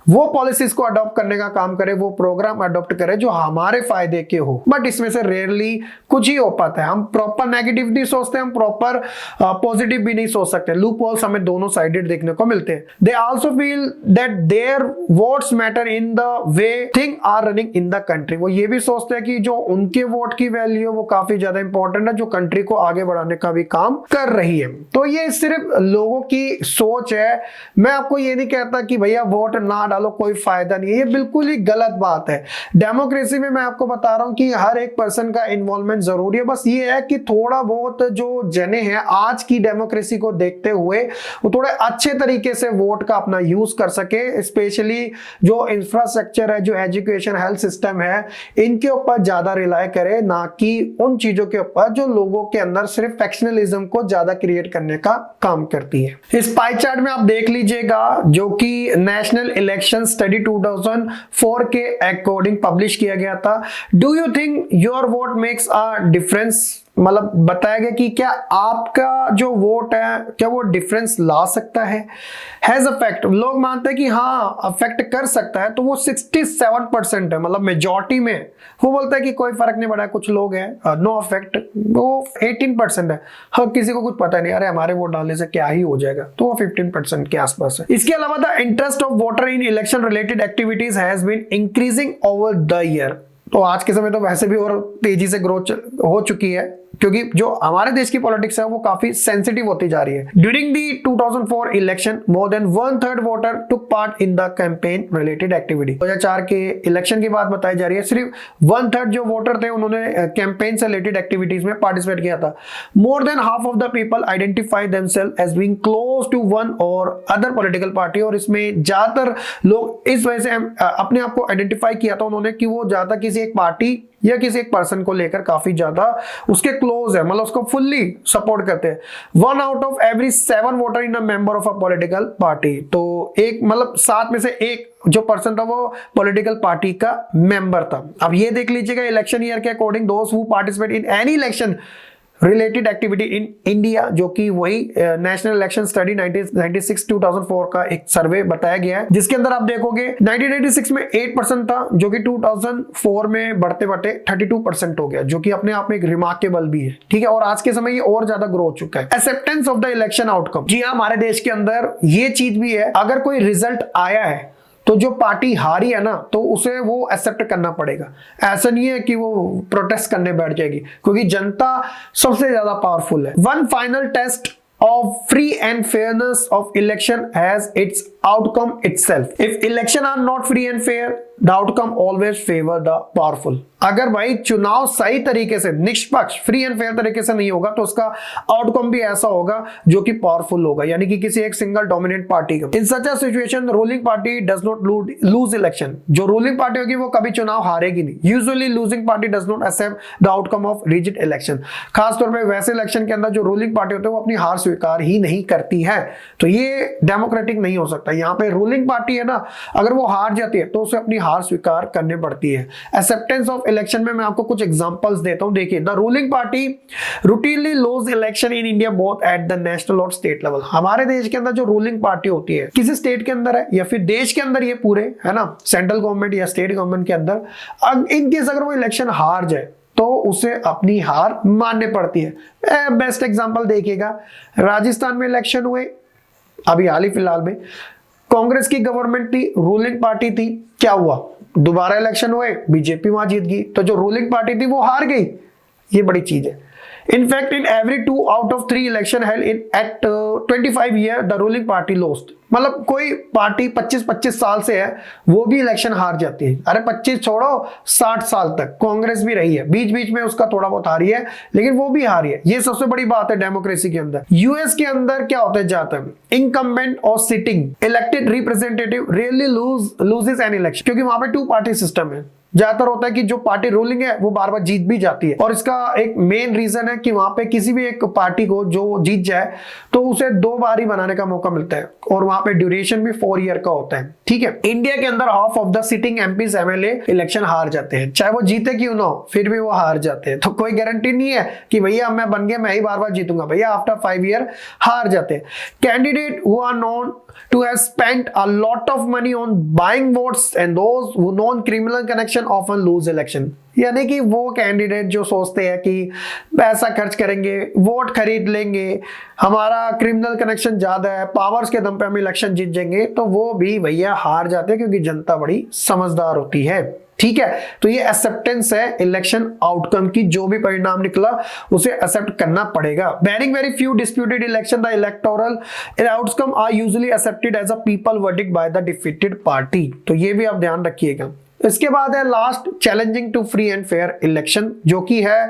वो पॉलिसीज को अडॉप्ट करने का काम करे, वो प्रोग्राम अडॉप्ट करे जो हमारे फायदे के हो। बट इसमें से रेयरली कुछ ही हो पाता है। हम प्रॉपर नेगेटिव नहीं सोचते, हम प्रॉपर पॉजिटिव भी नहीं सोच सकते। लूप होल्स हमें दोनों साइडेड देखने को मिलते हैं। They also feel that their votes matter in the way thing are running in the country. वो ये भी सोचते हैं कि जो उनके वोट की वैल्यू है वो काफी ज्यादा इंपॉर्टेंट है, जो कंट्री को आगे बढ़ाने का भी काम कर रही है। तो ये सिर्फ लोगों की सोच है। मैं आपको ये नहीं कहता कि भैया वोट ना डालो, कोई फायदा नहीं है, ये बिल्कुल ही गलत बात है। डेमोक्रेसी में मैं आपको बता रहा हूं कि हर एक पर्सन का इन्वॉल्वमेंट जरूरी है। बस ये है कि थोड़ा बहुत जो जने हैं आज की डेमोक्रेसी को देखते हुए वो थोड़े अच्छे तरीके से वोट का अपना यूज कर सके। स्पेशली जो इंफ्रास्ट्रक्चर है, जो एजुकेशन, हेल्थ सिस्टम है, इनके ऊपर ज्यादा रिलाय करे, ना कि उन चीजों के ऊपर जो लोगों के अंदर सिर्फ फैक्शनलिज्म को ज्यादा क्रिएट करने का काम करती है। इस पाई चार्ट में आप देख लीजिएगा, जो कि नेशनल इलेक्शन स्टडी 2004 के अकॉर्डिंग पब्लिश किया गया था। Do you think your vote makes a difference? मतलब बताया गया कि क्या आपका जो वोट है क्या वो डिफरेंस ला सकता है? हैज अफेक्ट, लोग मानते हैं कि हाँ अफेक्ट कर सकता है, तो वो 67% है, मतलब मेजॉरिटी में वो बोलता है कि कोई फर्क नहीं पड़ा। कुछ लोग हैं नो अफेक्ट, वो 18% है। हाँ, किसी को कुछ पता नहीं, अरे हमारे वोट डालने से क्या ही हो जाएगा, तो वो 15% के आसपास है। इसके अलावा the interest of voter in election related activities has been increasing over the year. तो आज के समय तो वैसे भी और तेजी से ग्रोथ हो चुकी है, क्योंकि जो हमारे देश की पॉलिटिक्स है वो काफी सेंसिटिव होती जा रही है। During the 2004 election more than 1/3 voter took part in the campaign related activity. 2004 के इलेक्शन की बात बताई जा रही है, सिर्फ 1/3 जो वोटर थे उन्होंने कैंपेन से रिलेटेड एक्टिविटीज में पार्टिसिपेट किया था। More than half of the people identify themself as being close to one or other political party. और इसमें ज्यादातर लोग इस वजह से अपने आप को आइडेंटिफाई किया था उन्होंने कि वो ज्यादा किसी एक पार्टी या किसी एक पर्सन को लेकर काफी ज्यादा उसके क्लोज है, मतलब उसको फुल्ली सपोर्ट करते हैं। 1 out of every 7 voter in a member of a political party. तो एक मतलब 7 में से एक जो पर्सन था वो पॉलिटिकल पार्टी का मेंबर था। अब ये देख लीजिएगा इलेक्शन ईयर के अकॉर्डिंग दोस्त who participate in any election related activity in India, जो कि वही नेशनल इलेक्शन स्टडी 1996 2004 का एक सर्वे बताया गया है, जिसके अंदर आप देखोगे 1986 में 8% था, जो कि 2004 में बढ़ते बढ़ते 32% हो गया, जो कि अपने आप में एक रिमार्केबल भी है। ठीक है, और आज के समय ये और ज्यादा ग्रो हो चुका है। Acceptance of the election outcome, जी हाँ, हमारे देश के अंदर ये चीज भी है, अगर कोई रिजल्ट आया है तो जो पार्टी हारी है ना, तो उसे वो एक्सेप्ट करना पड़ेगा। ऐसा नहीं है कि वो प्रोटेस्ट करने बैठ जाएगी, क्योंकि जनता सबसे ज्यादा पावरफुल है। One final test of free and fairness of election has its outcome itself. If election are not free and fair, the outcome always favor the powerful. अगर भाई चुनाव सही तरीके से, निष्पक्ष, फ्री एंड फेयर तरीके से नहीं होगा, तो उसका आउटकम भी ऐसा होगा जो कि पावरफुल होगा, यानी कि किसी एक सिंगल डोमिनेंट पार्टी का। In such a situation ruling party does not lose election. जो रूलिंग पार्टी होगी वो कभी चुनाव हारेगी नहीं। Usually losing party does not accept the outcome of rigged election. खासतौर पर वैसे इलेक्शन के अंदर जो रूलिंग पार्टी होते हैं वो अपनी हार स्वीकार ही नहीं करती है, तो ये डेमोक्रेटिक नहीं हो सकता। यहाँ पे रूलिंग पार्टी है ना, अगर वो हार जाती है तो उसे अपनी हार स्वीकार करनी पड़ती है। एक्सेप्टेंस ऑफ इलेक्शन में मैं आपको कुछ एग्जांपल्स देता हूं। देखिए, the ruling party routinely lose election in India both at the national और स्टेट लेवल। हमारे देश के अंदर जो रूलिंग पार्टी होती है, किसी स्टेट के अंदर है या फिर देश के अंदर, ये पूरे है ना, सेंट्रल गवर्नमेंट या स्टेट गवर्नमेंट के अंदर, इन केस अगर वो इलेक्शन हार जाए तो उसे अपनी हार माननी पड़ती है। बेस्ट एग्जांपल देखिएगा, राजस्थान में इलेक्शन हुए अभी हाल ही फिलहाल में, कांग्रेस की गवर्नमेंट थी, रूलिंग पार्टी थी, क्या हुआ, दोबारा इलेक्शन हुए, बीजेपी वहां जीत गई, तो जो रूलिंग पार्टी थी वो हार गई। ये बड़ी चीज है। In fact in every 2 out of 3 election held in at 25 year the ruling party lost. मतलब कोई पार्टी 25 साल से है, वो भी इलेक्शन हार जाती है। अरे 25 छोड़ो, 60 साल तक कांग्रेस भी रही है, बीच बीच में उसका थोड़ा बहुत हारी है, लेकिन वो भी हारी है। ये सबसे बड़ी बात है डेमोक्रेसी के अंदर। यूएस के अंदर क्या होता है जाता है, इनकम्बेंट और sitting elected representative really loses an election, क्योंकि वहां पे 2 पार्टी सिस्टम है। ज्यादातर होता है कि जो पार्टी रूलिंग है वो बार बार जीत भी जाती है, और इसका एक मेन रीजन है कि वहां पे किसी भी एक पार्टी को जो जीत जाए तो उसे 2 बार ही बनाने का मौका मिलता है, और वहां पे ड्यूरेशन भी 4 ईयर का होता है। ठीक है, इंडिया के अंदर half of the sitting MPs MLA election हार जाते हैं, चाहे वो जीते क्यों ना हो, फिर भी वो हार जाते हैं। तो कोई गारंटी नहीं है कि भैया मैं बन गया मैं ही बार बार जीतूंगा, भैया आफ्टर 5 ईयर हार जाते हैं। Candidate who are known to have spent a lot of money on buying votes and those who known criminal connection often lose election। यानी कि वो कैंडिडेट जो सोचते हैं कि पैसा खर्च करेंगे, वोट खरीद लेंगे, हमारा क्रिमिनल कनेक्शन ज्यादा है, पावर्स के दम पे हम इलेक्शन जीत जाएंगे, तो वो भी भैया हार जाते हैं, क्योंकि जनता बड़ी समझदार होती है। ठीक है, तो ये एक्सेप्टेंस है इलेक्शन आउटकम की, जो भी परिणाम निकला उसे एक्सेप्ट करना पड़ेगा। Barring very few disputed election the electoral outcome are usually accepted as a people verdict by the defeated party. तो ये भी आप ध्यान रखिएगा। इसके बाद है last, challenging to free and fair election, जो कि है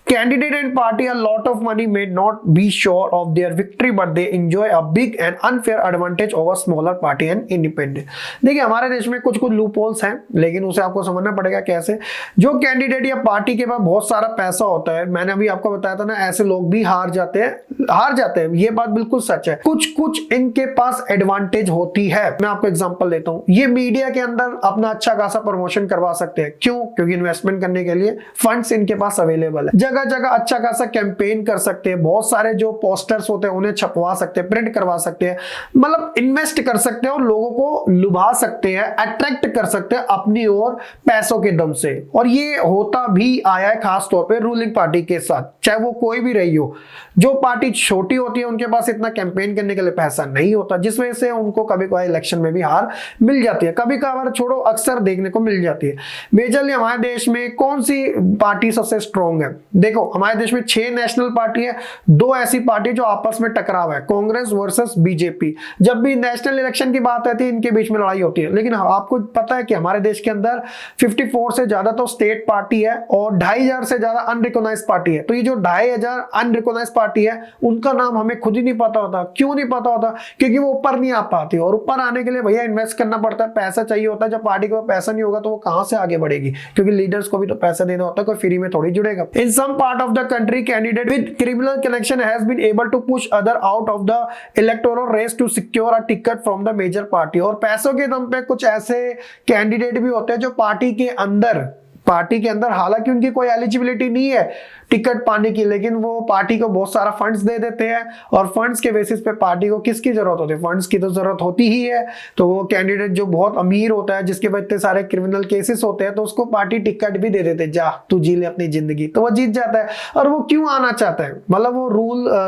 candidate and party are lot of money may not be sure of their victory but they enjoy a big and unfair advantage over smaller party and independent. देखिए, हमारे देश में कुछ loop holes हैं, लेकिन उसे आपको समझना पड़ेगा कैसे। जो कैंडिडेट या पार्टी के पास बहुत सारा पैसा होता है, मैंने अभी आपको बताया था ना, ऐसे लोग भी हार जाते हैं। ये बात बिल्कुल सच है। कुछ इनके पास एडवांटेज होती है। मैं आपको एग्जांपल देता हूं, ये मीडिया के अंदर अपना अच्छा खासा प्रमोशन करवा सकते हैं। क्यों? क्योंकि इन्वेस्टमेंट करने के लिए फंड्स इनके पास अवेलेबल है। जगह जगह अच्छा खासा कैंपेन कर सकते हैं, बहुत सारे जो पोस्टर्स होते हैं उन्हें छपवा सकते हैं, प्रिंट करवा सकते हैं, मतलब इन्वेस्ट कर सकते हैं और लोगों को लुभा सकते हैं, अट्रैक्ट कर सकते हैं अपनी ओर पैसों के दम से। और ये होता भी आया है खास तौर पे रूलिंग पार्टी के साथ, चाहे वो कोई भी रही हो। जो पार्टी छोटी होती है उनके पास इतना कैंपेन करने के लिए पैसा नहीं होता, जिस वजह से उनको कभी कभी इलेक्शन में भी हार मिल जाती है। कभी कभार छोड़ो, अक्सर देखने को मिल जाती है। मेजरली हमारे देश में कौन सी पार्टी सबसे स्ट्रॉन्ग है? देखो, हमारे देश में 6 नेशनल पार्टी है, 2 ऐसी पार्टी जो आपस में टकराव है, कांग्रेस वर्सेस बीजेपी। जब भी नेशनल इलेक्शन की बात आती है इनके बीच में लड़ाई होती है। लेकिन आपको पता है कि हमारे देश के अंदर 54 से ज्यादा तो स्टेट पार्टी है और 2500 से ज्यादा अनरिकॉग्नाइज्ड पार्टी है। तो ये जो 2500 अनरिकॉग्नाइज्ड पार्टी है, उनका नाम हमें खुद ही नहीं पता होता। क्यों नहीं पता होता? क्योंकि वो ऊपर नहीं आ पाती, और ऊपर आने के लिए भैया इन्वेस्ट करना पड़ता है, पैसा चाहिए होता है। जब पार्टी के पास पैसा नहीं होगा तो वो कहां से आगे बढ़ेगी? क्योंकि लीडर्स को भी तो पैसा देना होता है, कोई फ्री में थोड़ी जुड़ेगा। In some part of the country candidate with criminal connection has been able to push other out of the electoral race to secure a ticket from the major party. और पैसों के दम पे कुछ ऐसे कैंडिडेट भी होते हैं जो पार्टी के अंदर पार्टी के अंदर, हालांकि उनकी कोई एलिजिबिलिटी नहीं है टिकट पाने की, लेकिन वो पार्टी को बहुत सारा फंड्स दे देते हैं और फंड्स के बेसिस पे पार्टी को किसकी जरूरत होती है, फंड्स की तो जरूरत होती ही है। तो वो कैंडिडेट जो बहुत अमीर होता है, जिसके पास इतने सारे क्रिमिनल केसेस होते हैं, तो उसको पार्टी टिकट भी दे देते हैं, जा तू जी ले अपनी जिंदगी, तो वो जीत जाता है। और वो क्यों आना चाहता है, मतलब वो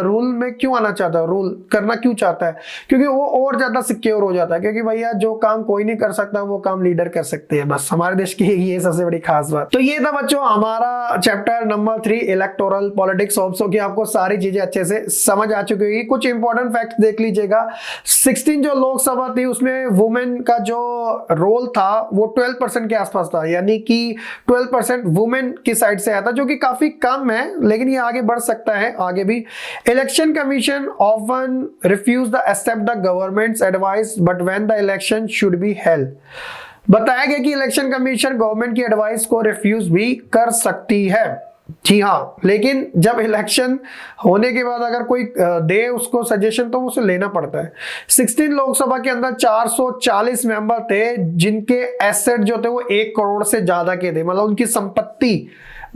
रूल में क्यों आना चाहता है, रूल करना क्यों चाहता है, क्योंकि वो और ज्यादा सिक्योर हो जाता है, क्योंकि भैया जो काम कोई नहीं कर सकता वो काम लीडर कर सकते हैं, बस हमारे देश की ये सबसे बड़ी खास बात। तो ये था बच्चों हमारा chapter number 3 electoral politics. Hope so कि आपको सारी चीजें अच्छे से समझ आ चुकी होगी। कुछ इंपॉर्टेंट फैक्ट देख लीजिएगा। 16 जो लोकसभा थी उसमें वुमेन का जो रोल था वो 12% के आसपास था, यानी कि 12% वुमेन की साइड से आया था, जो कि काफी कम है, लेकिन ये आगे बढ़ सकता है आगे भी। Election commission often refuse the accept the government's advice but when the election should be held. बताया गया कि इलेक्शन कमीशन गवर्नमेंट की एडवाइस को रिफ्यूज भी कर सकती है, जी हाँ, लेकिन जब इलेक्शन होने के बाद अगर कोई दे उसको सजेशन तो उसे लेना पड़ता है। 16 लोकसभा के अंदर 440 मेंबर थे जिनके एसेट जो थे वो 1 करोड़ से ज्यादा के थे, मतलब उनकी संपत्ति,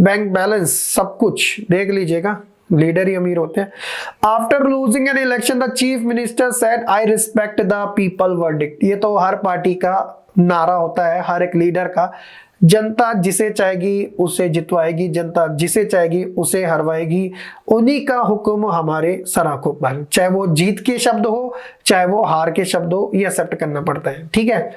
बैंक बैलेंस, सब कुछ देख लीजिएगा, लीडर ही अमीर होते हैं। After losing an election the chief minister said I respect the people verdict. ये तो हर पार्टी का नारा होता है, हर एक लीडर का। जनता जिसे चाहेगी उसे जितवाएगी, जनता जिसे चाहेगी उसे हरवाएगी, उन्हीं का हुक्म हमारे सराखों पर, चाहे वो जीत के शब्द हो चाहे वो हार के शब्द हो, ये एक्सेप्ट करना पड़ता है, ठीक है।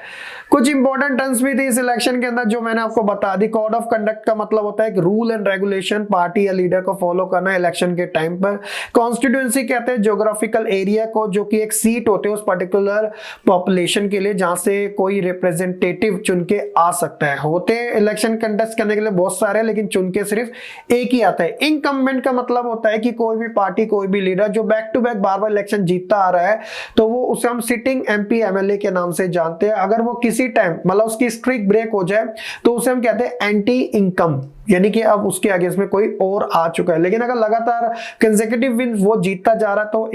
कुछ इंपॉर्टेंट टर्म्स भी थी इस इलेक्शन के अंदर जो मैंने आपको बता दी। कोड ऑफ कंडक्ट का मतलब होता है कि रूल एंड रेगुलेशन पार्टी या लीडर को फॉलो करना इलेक्शन के टाइम पर। कॉन्स्टिट्यूएंसी कहते हैं ज्योग्राफिकल एरिया को, जो कि एक सीट होते हैं उस पर्टिकुलर पॉपुलेशन के लिए जहां से कोई रिप्रेजेंटेटिव चुन के आ सकता है। होते इलेक्शन कंटेस्ट करने के लिए बहुत सारे, लेकिन चुन के सिर्फ एक ही आता है। इनकम्बेंट का मतलब होता है कि कोई भी पार्टी, कोई भी लीडर जो बैक टू बैक बार बार इलेक्शन जीतता आ रहा है, तो वो उसे हम सिटिंग एमपी एमएलए के नाम से जानते हैं। अगर वो किसी टाइम मतलब उसकी स्ट्रीक ब्रेक हो जाए तो उसे हम कहते हैं एंटी इनकम, यानी कि अब उसके आगे इसमें कोई और आ चुका है। लेकिन अगर लगातार कंसेक्यूटिव विन वो जीतता जा रहा तो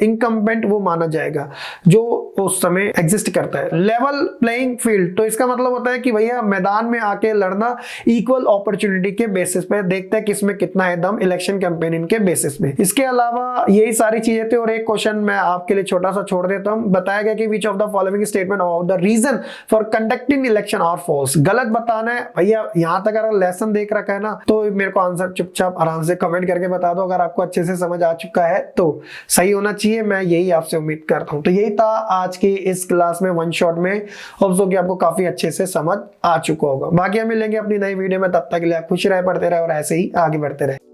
इनकम्बेंट वो माना जाएगा जो उस समय एग्जिस्ट करता है। लेवल प्लेइंग फील्ड, तो इसका मतलब होता है कि भैया मैदान में आके लड़ना इक्वल अपॉर्चुनिटी के बेसिस पे, देखते हैं किसमें कितना है दम इलेक्शन कैंपेनिंग के बेसिस पे। इसके अलावा यही सारी चीजें थी। और एक क्वेश्चन मैं आपके लिए छोटा सा छोड़ देता हूं। बताया गया कि which of the following statement of the reason for conducting election are false. गलत बताना है भैया। यहां तक अगर लेसन देख रखा है ना तो मेरे को आंसर चुपचाप आराम से कमेंट करके बता दो। अगर आपको अच्छे से समझ आ चुका है तो सही होना चाहिए, मैं यही आपसे उम्मीद करता हूं। तो यही था आज की इस क्लास में वन शॉट में। होप सो कि आपको काफी अच्छे से समझ आ चुका होगा। बाकी हम मिलेंगे अपनी नई वीडियो में, तब तक के लिए आप खुश रहे, पढ़ते रहे और ऐसे ही आगे बढ़ते रहे।